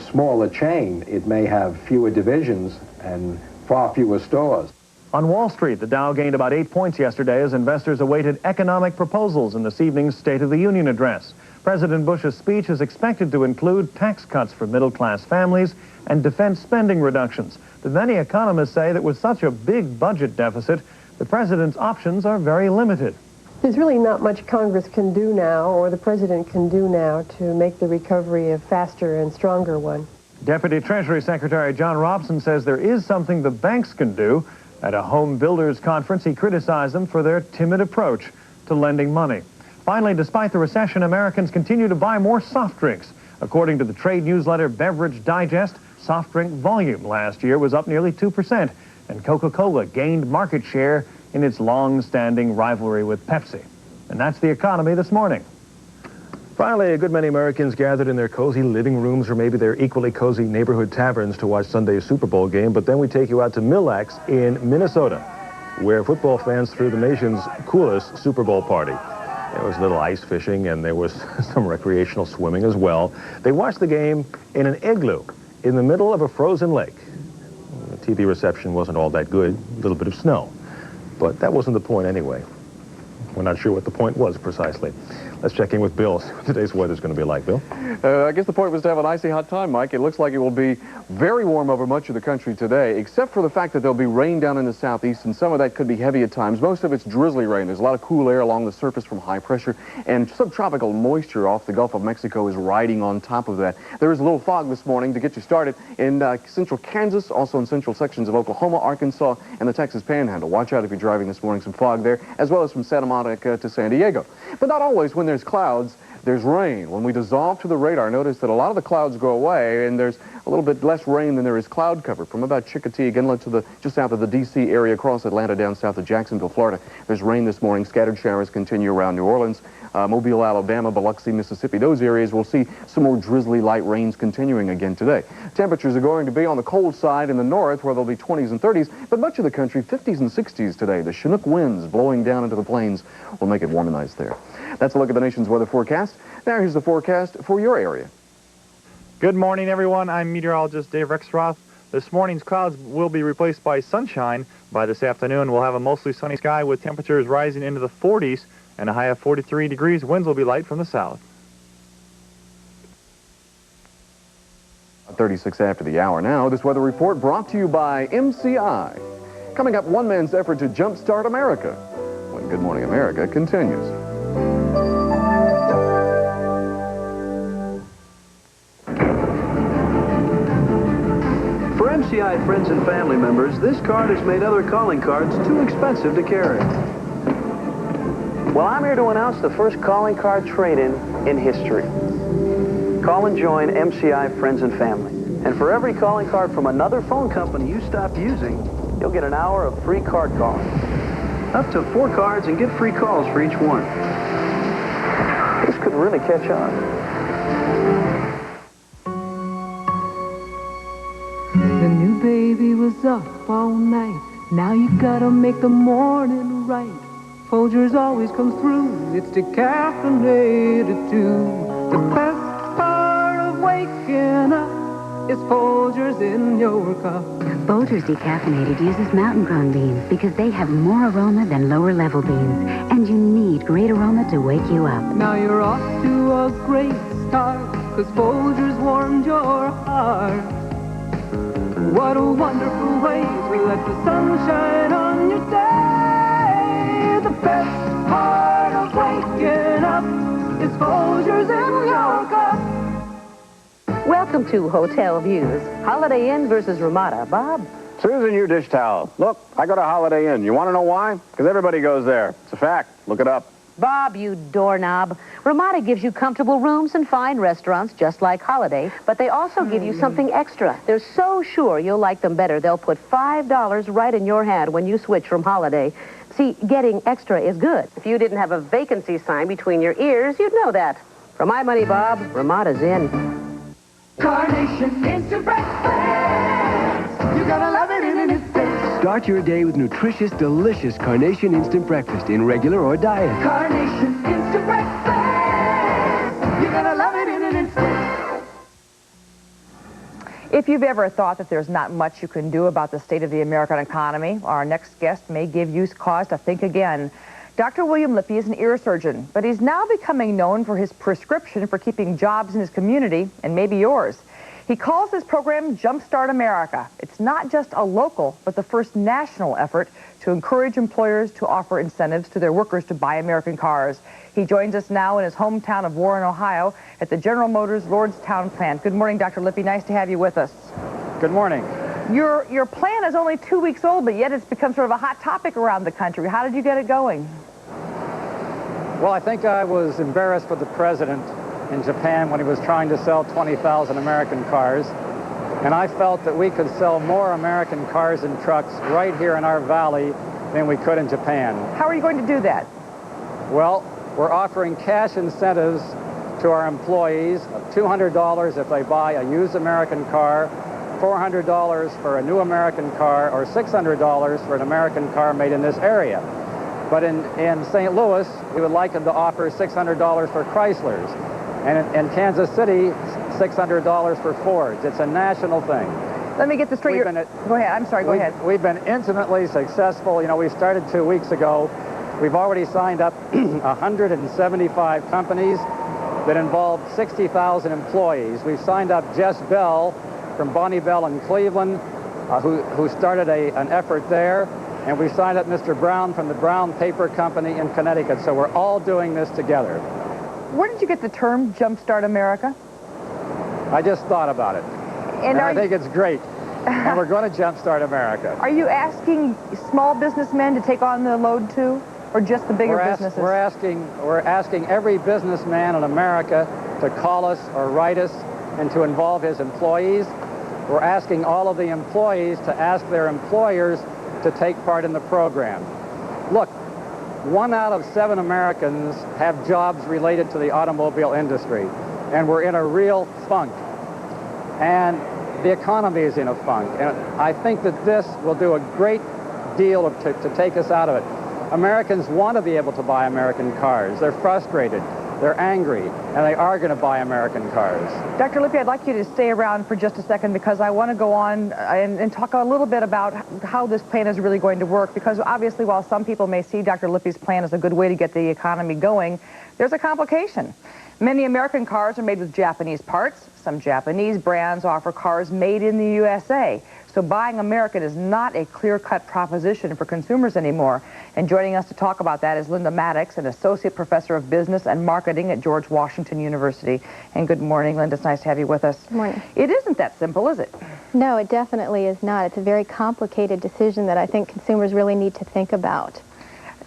smaller chain. It may have fewer divisions and far fewer stores. On Wall Street, the Dow gained about 8 points yesterday as investors awaited economic proposals in this evening's State of the Union address. President Bush's speech is expected to include tax cuts for middle-class families and defense spending reductions. But many economists say that with such a big budget deficit, the president's options are very limited. There's really not much Congress can do now, or the president can do now, to make the recovery a faster and stronger one. Deputy Treasury Secretary John Robson says there is something the banks can do. At a home builders conference, he criticized them for their timid approach to lending money. Finally, despite the recession, Americans continue to buy more soft drinks. According to the trade newsletter Beverage Digest, soft drink volume last year was up nearly 2%, and Coca-Cola gained market share in its long-standing rivalry with Pepsi. And that's the economy this morning. Finally, a good many Americans gathered in their cozy living rooms or maybe their equally cozy neighborhood taverns to watch Sunday's Super Bowl game, but then we take you out to Mille Lacs in Minnesota, where football fans threw the nation's coolest Super Bowl party. There was a little ice fishing, and there was some recreational swimming as well. They watched the game in an igloo in the middle of a frozen lake. The TV reception wasn't all that good, a little bit of snow. But that wasn't the point anyway. We're not sure what the point was precisely. Let's check in with Bill. See what today's weather's going to be like, Bill. I guess the point was to have an icy hot time, Mike. It looks like it will be very warm over much of the country today, except for the fact that there'll be rain down in the southeast, and some of that could be heavy at times. Most of it's drizzly rain. There's a lot of cool air along the surface from high pressure, and subtropical moisture off the Gulf of Mexico is riding on top of that. There is a little fog this morning to get you started in central Kansas, also in central sections of Oklahoma, Arkansas, and the Texas Panhandle. Watch out if you're driving this morning, some fog there, as well as from Santa Monica to San Diego. But not always. When there's clouds, there's rain. When we dissolve to the radar, notice that a lot of the clouds go away, and there's a little bit less rain than there is cloud cover. From about Chickateague Inlet to just south of the D.C. area, across Atlanta, down south of Jacksonville, Florida. There's rain this morning. Scattered showers continue around New Orleans, Mobile, Alabama, Biloxi, Mississippi. Those areas will see some more drizzly light rains continuing again today. Temperatures are going to be on the cold side in the north, where there'll be 20s and 30s, but much of the country 50s and 60s today. The Chinook winds blowing down into the plains will make it warm and nice there. That's a look at the nation's weather forecast. Now here's the forecast for your area. Good morning, everyone. I'm meteorologist Dave Rexroth. This morning's clouds will be replaced by sunshine. By this afternoon, we'll have a mostly sunny sky with temperatures rising into the 40s and a high of 43 degrees. Winds will be light from the south. 36 after the hour now. This weather report brought to you by MCI. Coming up, one man's effort to jumpstart America when Good Morning America continues. For MCI friends and family members, this card has made other calling cards too expensive to carry. Well, I'm here to announce the first calling card trade-in in history. Call and join MCI Friends and Family. And for every calling card from another phone company you stop using, you'll get an hour of free card calling. Up to 4 cards and get free calls for each one. This could really catch on. The new baby was up all night. Now you gotta make the morning right. Folgers always comes through. It's decaffeinated too. The best part of waking up is Folgers in your cup. Folgers Decaffeinated uses mountain-grown beans because they have more aroma than lower-level beans. And you need great aroma to wake you up. Now you're off to a great start, 'cause Folgers warmed your heart. What a wonderful way to let the sun shine on your day. The best part of waking up is Folgers in your cup. Welcome to Hotel Views. Holiday Inn versus Ramada. Bob? Susan, your dish towel. Look, I go to Holiday Inn. You want to know why? Because everybody goes there. It's a fact. Look it up. Bob, you doorknob. Ramada gives you comfortable rooms and fine restaurants, just like Holiday, but they also give you something extra. They're so sure you'll like them better, they'll put $5 right in your hand when you switch from Holiday. See, getting extra is good. If you didn't have a vacancy sign between your ears, you'd know that. For my money, Bob, Ramada's in. Carnation Instant Breakfast. You gotta love it in an instant. Start your day with nutritious, delicious Carnation Instant Breakfast in regular or diet. Carnation Instant Breakfast. You gotta love it in an instant. If you've ever thought that there's not much you can do about the state of the American economy, our next guest may give you cause to think again. Dr. William Lippy is an ear surgeon, but he's now becoming known for his prescription for keeping jobs in his community, and maybe yours. He calls his program Jumpstart America. It's not just a local, but the first national effort to encourage employers to offer incentives to their workers to buy American cars. He joins us now in his hometown of Warren, Ohio, at the General Motors Lordstown plant. Good morning, Dr. Lippy. Nice to have you with us. Good morning. Your plan is only 2 weeks old, but yet it's become sort of a hot topic around the country. How did you get it going? Well, I think I was embarrassed with the president in Japan when he was trying to sell 20,000 American cars. And I felt that we could sell more American cars and trucks right here in our valley than we could in Japan. How are you going to do that? Well, we're offering cash incentives to our employees of $200 if they buy a used American car, $400 for a new American car, or $600 for an American car made in this area. But in St. Louis, we would like them to offer $600 for Chryslers. And in Kansas City, $600 for Fords. It's a national thing. Let me get this straight. Go ahead. I'm sorry. Go ahead. We've been intimately successful. You know, we started 2 weeks ago. We've already signed up 175 companies that involved 60,000 employees. We've signed up Jess Bell from Bonnie Bell in Cleveland, who started an effort there. And we signed up Mr. Brown from the Brown Paper Company in Connecticut. So we're all doing this together. Where did you get the term Jumpstart America? I just thought about it. And I think it's great. And we're going to jumpstart America. Are you asking small businessmen to take on the load too, or just the bigger businesses? We're asking every businessman in America to call us or write us and to involve his employees. We're asking all of the employees to ask their employers to take part in the program. Look, 1 out of 7 Americans have jobs related to the automobile industry, and we're in a real funk. And the economy is in a funk, and I think that this will do a great deal to take us out of it. Americans want to be able to buy American cars. They're frustrated, they're angry, and they are going to buy American cars. Dr. Lippy, I'd like you to stay around for just a second because I want to go on and talk a little bit about how this plan is really going to work, because obviously while some people may see Dr. Lippy's plan as a good way to get the economy going, there's a complication. Many American cars are made with Japanese parts. Some Japanese brands offer cars made in the USA. So buying American is not a clear-cut proposition for consumers anymore. And joining us to talk about that is Linda Maddox, an associate professor of business and marketing at George Washington University. And good morning, Linda. It's nice to have you with us. Good morning. It isn't that simple, is it? No, it definitely is not. It's a very complicated decision that I think consumers really need to think about.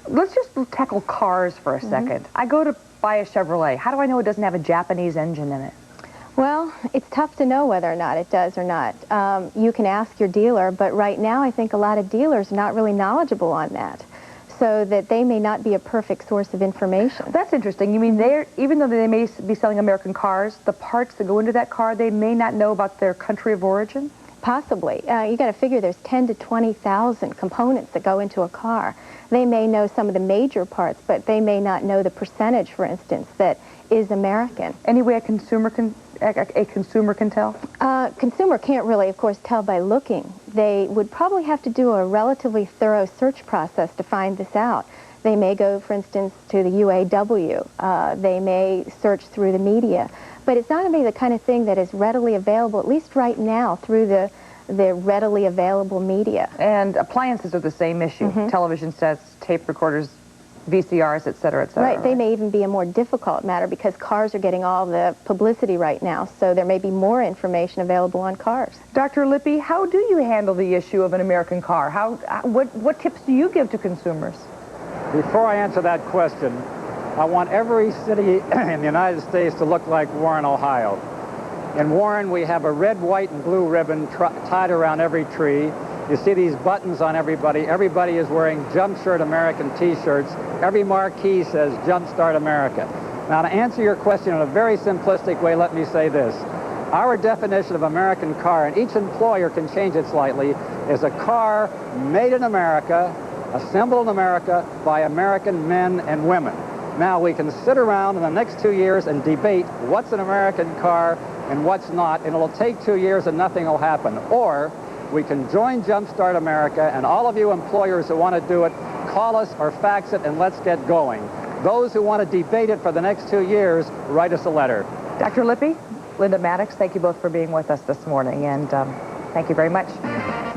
Let's just tackle cars for a second. I go to buy a Chevrolet. How do I know it doesn't have a Japanese engine in it? Well, it's tough to know whether or not it does or not. You can ask your dealer, but right now I think a lot of dealers are not really knowledgeable on that, so that they may not be a perfect source of information. That's interesting. You mean even though they may be selling American cars, the parts that go into that car, they may not know about their country of origin? Possibly. You got to figure there's 10 to 20,000 components that go into a car. They may know some of the major parts, but they may not know the percentage, for instance, that is American. Any way a consumer can tell? Consumer can't really, of course, tell by looking. They would probably have to do a relatively thorough search process to find this out. They may go, for instance, to the UAW. They may search through the media. But it's not going to be the kind of thing that is readily available, at least right now, through the readily available media. And appliances are the same issue. Television sets, tape recorders, VCRs, et cetera, et cetera. Right. They may even be a more difficult matter because cars are getting all the publicity right now, so there may be more information available on cars. Dr. Lippy, how do you handle the issue of an American car? What tips do you give to consumers? Before I answer that question, I want every city in the United States to look like Warren, Ohio. In Warren, we have a red, white, and blue ribbon tied around every tree. You see these buttons on everybody. Everybody is wearing Jumpstart American T-shirts. Every marquee says Jumpstart America. Now, to answer your question in a very simplistic way, let me say this. Our definition of American car, and each employer can change it slightly, is a car made in America, assembled in America by American men and women. Now, we can sit around in the next 2 years and debate what's an American car and what's not, and it'll take 2 years and nothing will happen. Or we can join Jumpstart America, and all of you employers who want to do it, call us or fax it, and let's get going. Those who want to debate it for the next 2 years, write us a letter. Dr. Lippy, Linda Maddox, thank you both for being with us this morning, and thank you very much.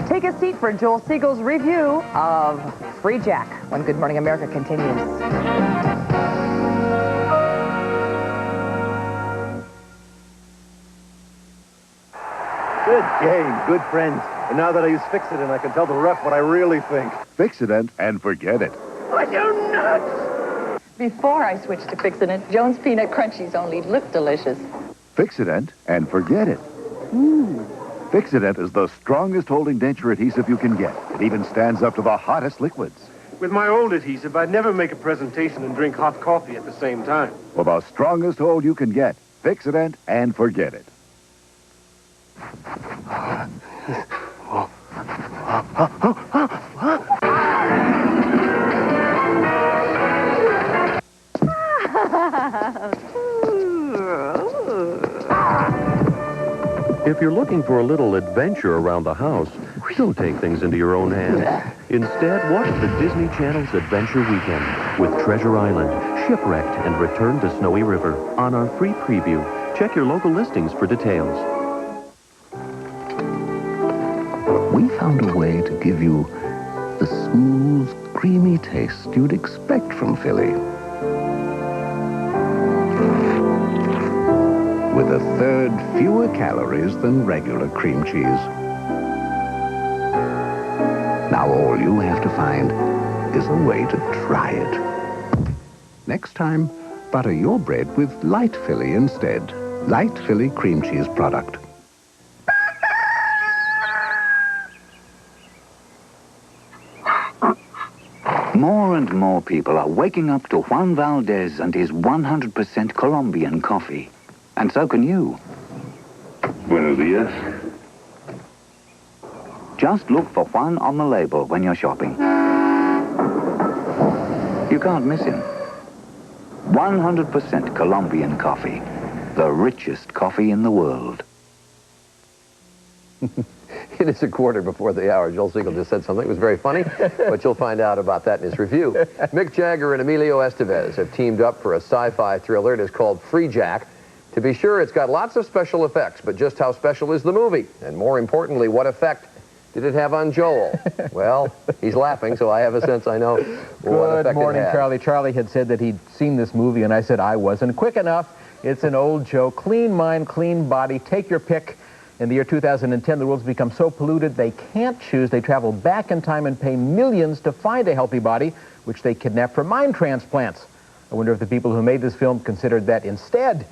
Take a seat for Joel Siegel's review of Free Jack when Good Morning America continues. Good game, good friends. And now that I use Fix-It-In, I can tell the ref what I really think. Fix-It-In and forget it. Are you nuts? Before I switched to Fix-It-In, Jones Peanut Crunchies only looked delicious. Fix-It-In and forget it. Fix-It-In is the strongest holding denture adhesive you can get. It even stands up to the hottest liquids. With my old adhesive, I'd never make a presentation and drink hot coffee at the same time. For the strongest hold you can get. Fix-It-In and forget it. If you're looking for a little adventure around the house, don't take things into your own hands. Instead, watch the Disney Channel's Adventure Weekend with Treasure Island, Shipwrecked, and Return to Snowy River on our free preview. Check your local listings for details. We found a way to give you the smooth, creamy taste you'd expect from Philly. With a third fewer calories than regular cream cheese. Now all you have to find is a way to try it. Next time, butter your bread with Light Philly instead. Light Philly cream cheese product. More and more people are waking up to Juan Valdez and his 100% Colombian coffee. And so can you. Buenos dias. Just look for Juan on the label when you're shopping. You can't miss him. 100% Colombian coffee. The richest coffee in the world. It is a quarter before the hour. Joel Siegel just said something. It was very funny, but you'll find out about that in his review. Mick Jagger and Emilio Estevez have teamed up for a sci-fi thriller. It is called Free Jack. To be sure, it's got lots of special effects, but just how special is the movie? And more importantly, what effect did it have on Joel? Well, he's laughing, so I have a sense I know what effect Good morning, it had. Charlie. Charlie had said that he'd seen this movie, and I said I wasn't quick enough. It's an old joke. Clean mind, clean body. Take your pick. In the year 2010, the world's become so polluted they can't choose. They travel back in time and pay millions to find a healthy body, which they kidnap for mind transplants. I wonder if the people who made this film considered that instead.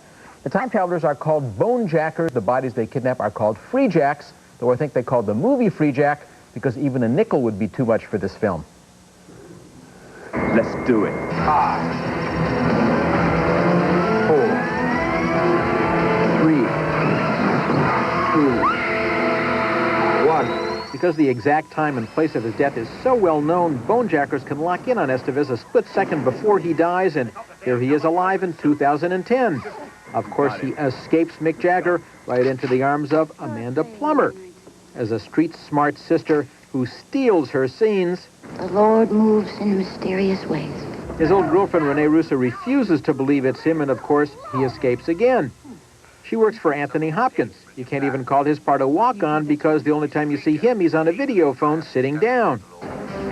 The time travelers are called bone jackers. The bodies they kidnap are called free jacks, though I think they called the movie Free Jack because even a nickel would be too much for this film. Let's do it. 5, 4, 3, 2, 1. Because the exact time and place of his death is so well known, bonejackers can lock in on Estevez a split second before he dies, and here he is alive in 2010. Of course, he escapes Mick Jagger right into the arms of Amanda Plummer as a street-smart sister who steals her scenes. The Lord moves in mysterious ways. His old girlfriend, Renee Russo, refuses to believe it's him, and of course, he escapes again. She works for Anthony Hopkins. You can't even call his part a walk-on because the only time you see him, he's on a video phone sitting down.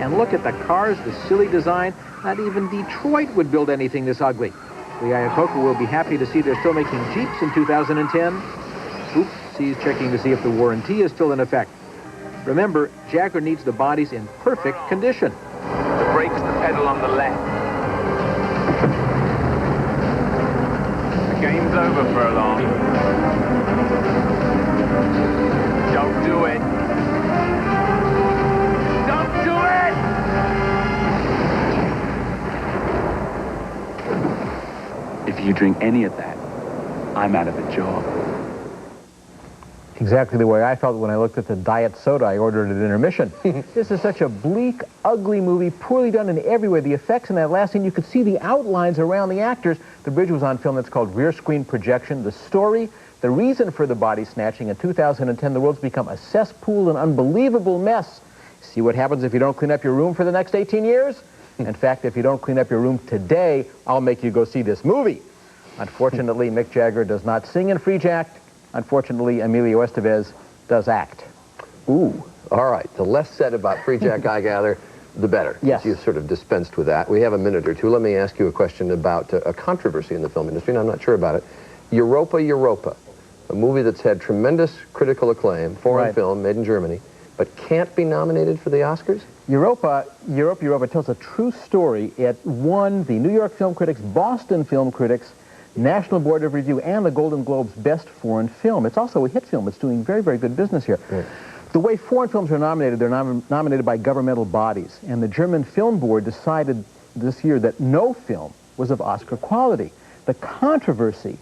And look at the cars, the silly design. Not even Detroit would build anything this ugly. The Iacocca will be happy to see they're still making Jeeps in 2010. Oops, he's checking to see if the warranty is still in effect. Remember, Jagger needs the bodies in perfect condition. The brake's the pedal on the left. The game's over, Furlong. Don't do it. Don't do it! If you drink any of that, I'm out of a job. Exactly the way I felt when I looked at the diet soda I ordered at intermission. This is such a bleak, ugly movie, poorly done in every way. The effects in that last scene, you could see the outlines around the actors. The bridge was on film that's called Rear Screen Projection. The story, the reason for the body snatching. In 2010, the world's become a cesspool, an unbelievable mess. See what happens if you don't clean up your room for the next 18 years? In fact, if you don't clean up your room today, I'll make you go see this movie. Unfortunately, Mick Jagger does not sing in Free Jack. Unfortunately, Emilio Estevez does act. Ooh, all right. The less said about Free Jack, I gather, the better. Yes. You've sort of dispensed with that. We have a minute or two. Let me ask you a question about a controversy in the film industry, and I'm not sure about it. Europa, Europa, a movie that's had tremendous critical acclaim, foreign film, made in Germany, but can't be nominated for the Oscars? Europa tells a true story. It won the New York Film Critics, Boston Film Critics, National Board of Review, and the Golden Globe's Best Foreign Film. It's also a hit film. It's doing very, very good business here. Right. The way foreign films are nominated, they're nominated by governmental bodies. And the German Film Board decided this year that no film was of Oscar quality. The controversy,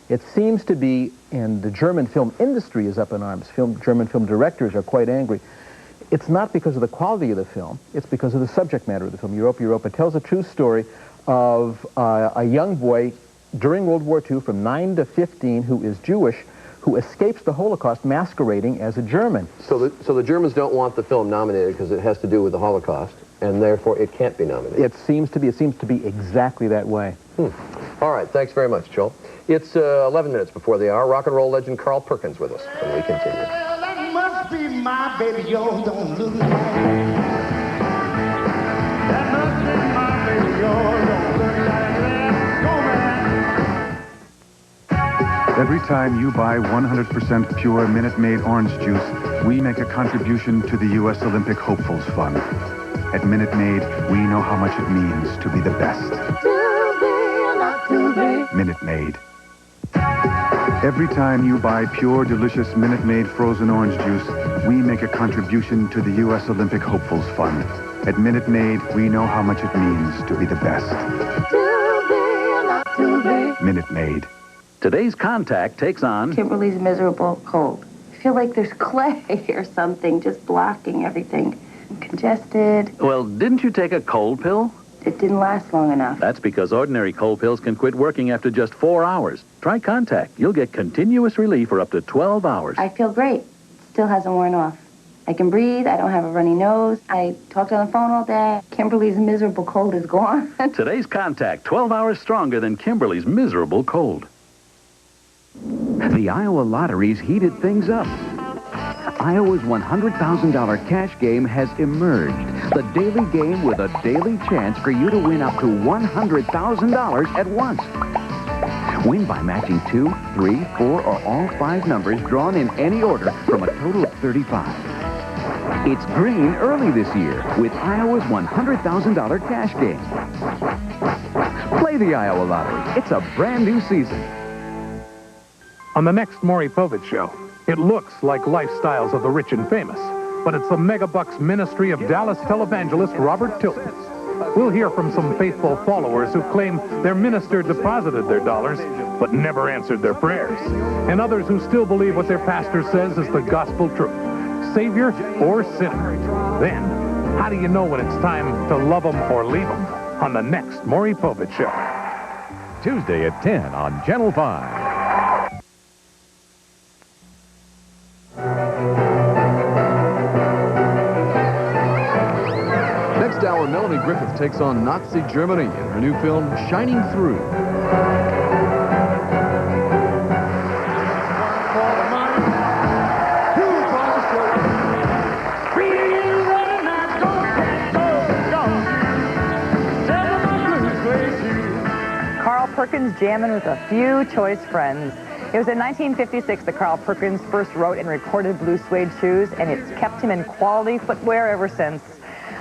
it seems to be, and the German film industry is up in arms. German film directors are quite angry. It's not because of the quality of the film. It's because of the subject matter of the film. Europa, Europa tells a true story of a young boy during World War II from 9 to 15 who is Jewish, who escapes the Holocaust masquerading as a German. So the Germans don't want the film nominated because it has to do with the Holocaust, and therefore it can't be nominated. It seems to be exactly that way. All right, thanks very much, Joel. It's 11 minutes before the hour. Rock and roll legend Carl Perkins with us when we continue. Well, that must be my baby, yours don't look like. That must be my baby, yours don't look like that. Go, man. Every time you buy 100% pure Minute Maid orange juice, we make a contribution to the U.S. Olympic Hopefuls Fund. At Minute Maid, we know how much it means to be the best. Minute Maid. Every time you buy pure, delicious Minute Maid frozen orange juice, we make a contribution to the U.S. Olympic Hopefuls Fund. At Minute Maid, we know how much it means to be the best. Minute Maid. Today's Contact takes on Kimberly's miserable cold. I feel like there's clay or something just blocking everything. I'm congested. Well, didn't you take a cold pill? It didn't last long enough. That's because ordinary cold pills can quit working after just 4 hours. Try Contact. You'll get continuous relief for up to 12 hours. I feel great. Still hasn't worn off. I can breathe. I don't have a runny nose. I talked on the phone all day. Kimberly's miserable cold is gone. Today's Contact, 12 hours stronger than Kimberly's miserable cold. The Iowa Lottery's heated things up. Iowa's $100,000 cash game has emerged. The daily game with a daily chance for you to win up to $100,000 at once. Win by matching 2, 3, 4, or all 5 numbers drawn in any order from a total of 35. It's green early this year with Iowa's $100,000 cash game. Play the Iowa Lottery. It's a brand new season. On the next Maury Povich Show, it looks like lifestyles of the rich and famous, but it's the megabucks ministry of Dallas televangelist Robert Tilton. We'll hear from some faithful followers who claim their minister deposited their dollars, but never answered their prayers, and others who still believe what their pastor says is the gospel truth, savior or sinner. Then, how do you know when it's time to love them or leave them? On the next Maury Povich Show. Tuesday at 10 on Channel 5. Next hour, Melanie Griffith takes on Nazi Germany in her new film, Shining Through. Carl Perkins jamming with a few choice friends. It was in 1956 that Carl Perkins first wrote and recorded Blue Suede Shoes, and it's kept him in quality footwear ever since.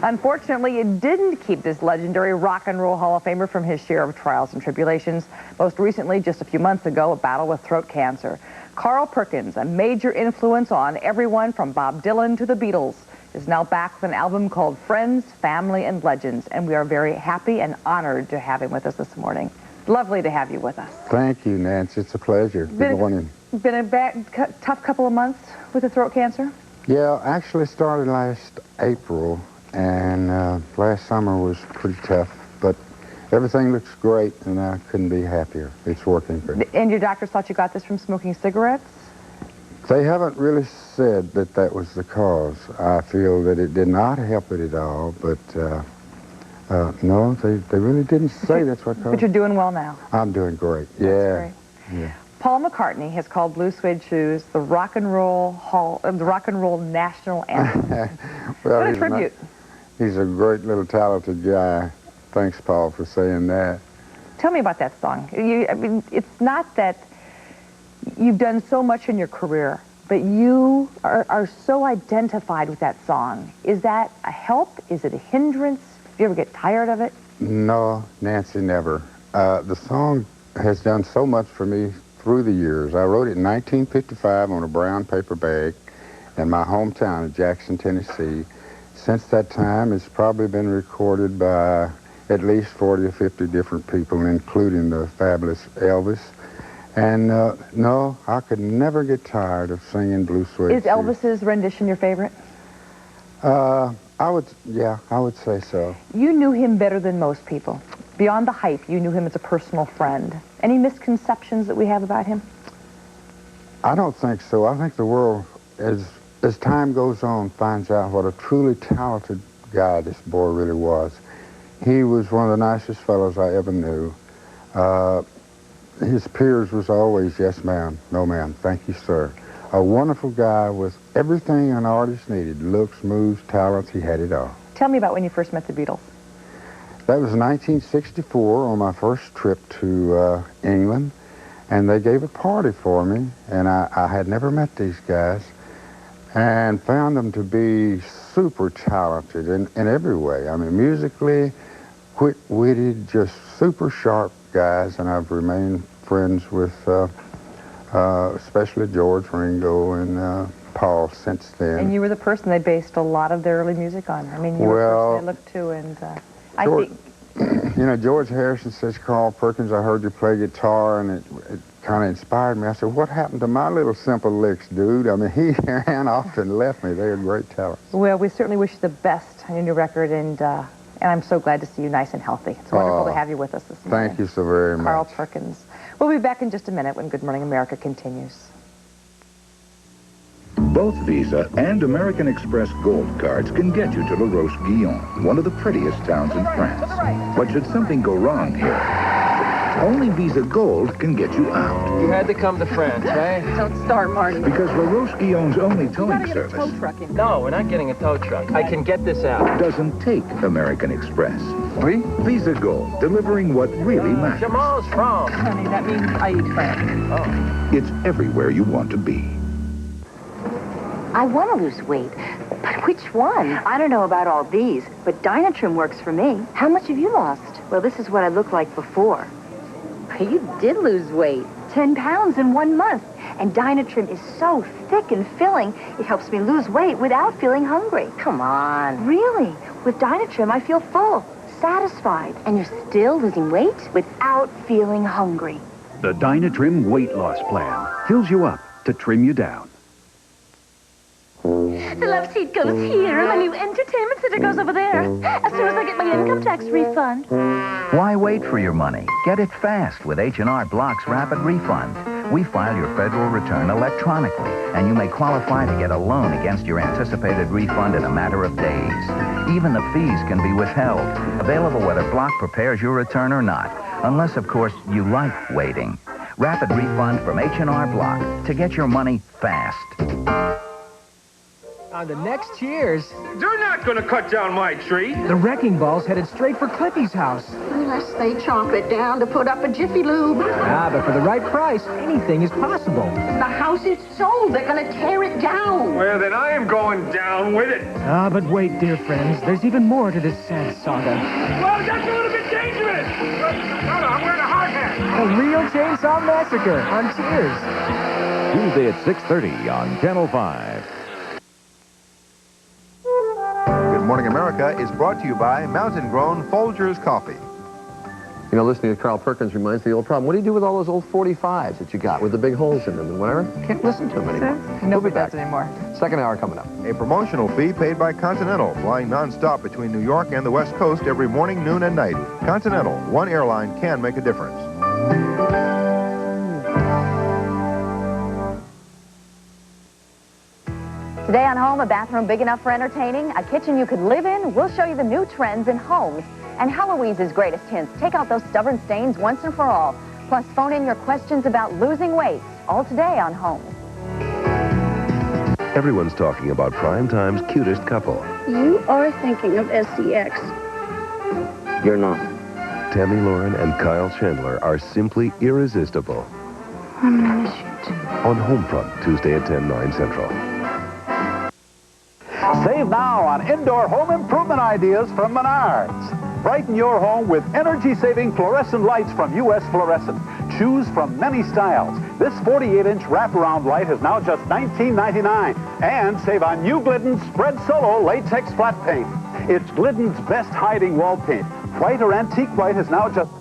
Unfortunately, it didn't keep this legendary rock and roll Hall of Famer from his share of trials and tribulations. Most recently, just a few months ago, a battle with throat cancer. Carl Perkins, a major influence on everyone from Bob Dylan to the Beatles, is now back with an album called Friends, Family, and Legends, and we are very happy and honored to have him with us this morning. Lovely to have you with us. Thank you, Nancy. It's a pleasure. Good morning. Been a tough couple of months with the throat cancer? Yeah, actually started last April, and last summer was pretty tough, but everything looks great, and I couldn't be happier. It's working great. And your doctors thought you got this from smoking cigarettes? They haven't really said that that was the cause. I feel that it did not help it at all, but no, they really didn't say that's what caused it. But you're doing well now. I'm doing great. That's Yeah. great. Yeah. Paul McCartney has called Blue Suede Shoes the rock and roll national anthem. Well, What a tribute. He's a great little talented guy. Thanks, Paul, for saying that. Tell me about that song. I mean, it's not that you've done so much in your career, but you are so identified with that song. Is that a help? Is it a hindrance? Do you ever get tired of it? No, Nancy, never. The song has done so much for me through the years. I wrote it in 1955 on a brown paper bag in my hometown of Jackson, Tennessee. Since that time, it's probably been recorded by at least 40 or 50 different people, including the fabulous Elvis. And no, I could never get tired of singing Blue Suede Is Shoes. Elvis's rendition your favorite? I would say so. You knew him better than most people. Beyond the hype, you knew him as a personal friend. Any misconceptions that we have about him? I don't think so. I think the world, as time goes on, finds out what a truly talented guy this boy really was. He was one of the nicest fellows I ever knew. His peers was always, yes, ma'am, no, ma'am, thank you, sir. A wonderful guy with everything an artist needed. Looks, moves, talents, he had it all. Tell me about when you first met the Beatles. That was 1964 on my first trip to England, and they gave a party for me, and I had never met these guys, and found them to be super talented in every way. I mean, musically, quick-witted, just super sharp guys, and I've remained friends with especially George, Ringo, and Paul since then. And you were the person they based a lot of their early music on. I mean, you were the person they looked to, and George, I think... You know, George Harrison says, Carl Perkins, I heard you play guitar, and it kind of inspired me. I said, what happened to my little simple licks, dude? I mean, he ran off and left me. They are great talents. Well, we certainly wish you the best on your new record, and I'm so glad to see you nice and healthy. It's wonderful to have you with us this morning. Thank you so very much. Carl Perkins. We'll be back in just a minute when Good Morning America continues. Both Visa and American Express Gold cards can get you to La Roche-Guyon, one of the prettiest towns in France. But should something go wrong here, only Visa Gold can get you out. You had to come to France, eh? Don't start, Marty. Because La Roche-Guyon's only towing service No, we're not getting a tow truck. I can get this out. doesn't take American Express. Visa Gold, delivering what really matters. Jamal's France. Honey, that means I eat France. Oh. It's everywhere you want to be. I want to lose weight, but which one? I don't know about all these, but Dynatrim works for me. How much have you lost? Well, this is what I looked like before. You did lose weight. 10 pounds in 1 month. And Dynatrim is so thick and filling, it helps me lose weight without feeling hungry. Come on. Really? With Dynatrim, I feel full, satisfied. And you're still losing weight without feeling hungry. The Dynatrim weight loss plan fills you up to trim you down. The love seat goes here, and the new entertainment center goes over there. As soon as I get my income tax refund. Why wait for your money? Get it fast with H&R Block's Rapid Refund. We file your federal return electronically, and you may qualify to get a loan against your anticipated refund in a matter of days. Even the fees can be withheld. Available whether Block prepares your return or not, unless, of course, you like waiting. Rapid Refund from H&R Block to get your money fast. On the next Cheers. They're not going to cut down my tree. The wrecking ball's headed straight for Clippy's house. Unless they chomp it down to put up a Jiffy Lube. Ah, but for the right price, anything is possible. The house is sold. They're going to tear it down. Well, then I am going down with it. Ah, but wait, dear friends. There's even more to this sad saga. Well, that's a little bit dangerous. No, I'm wearing a hard hat. A real chainsaw massacre on Cheers. Tuesday at 6:30 on Channel 5. Good Morning America is brought to you by Mountain-Grown Folgers Coffee. You know, listening to Carl Perkins reminds me of the old problem. What do you do with all those old 45s that you got with the big holes in them and whatever? Can't listen to them anymore. Nobody does anymore. Second hour coming up. A promotional fee paid by Continental, flying nonstop between New York and the West Coast every morning, noon, and night. Continental, one airline can make a difference. Today on Home, a bathroom big enough for entertaining, a kitchen you could live in. We'll show you the new trends in homes and Heloise's greatest hints. Take out those stubborn stains once and for all. Plus, phone in your questions about losing weight. All today on Home. Everyone's talking about Primetime's cutest couple. You are thinking of SCX. You're not. Tammy Lauren and Kyle Chandler are simply irresistible. I'm gonna miss you too. On Homefront, Tuesday at 10, 9 Central. Save now on indoor home improvement ideas from Menards. Brighten your home with energy-saving fluorescent lights from U.S. Fluorescent. Choose from many styles. This 48-inch wraparound light is now just $19.99. And save on new Glidden's Spread Solo latex flat paint. It's Glidden's best hiding wall paint. White or antique white is now just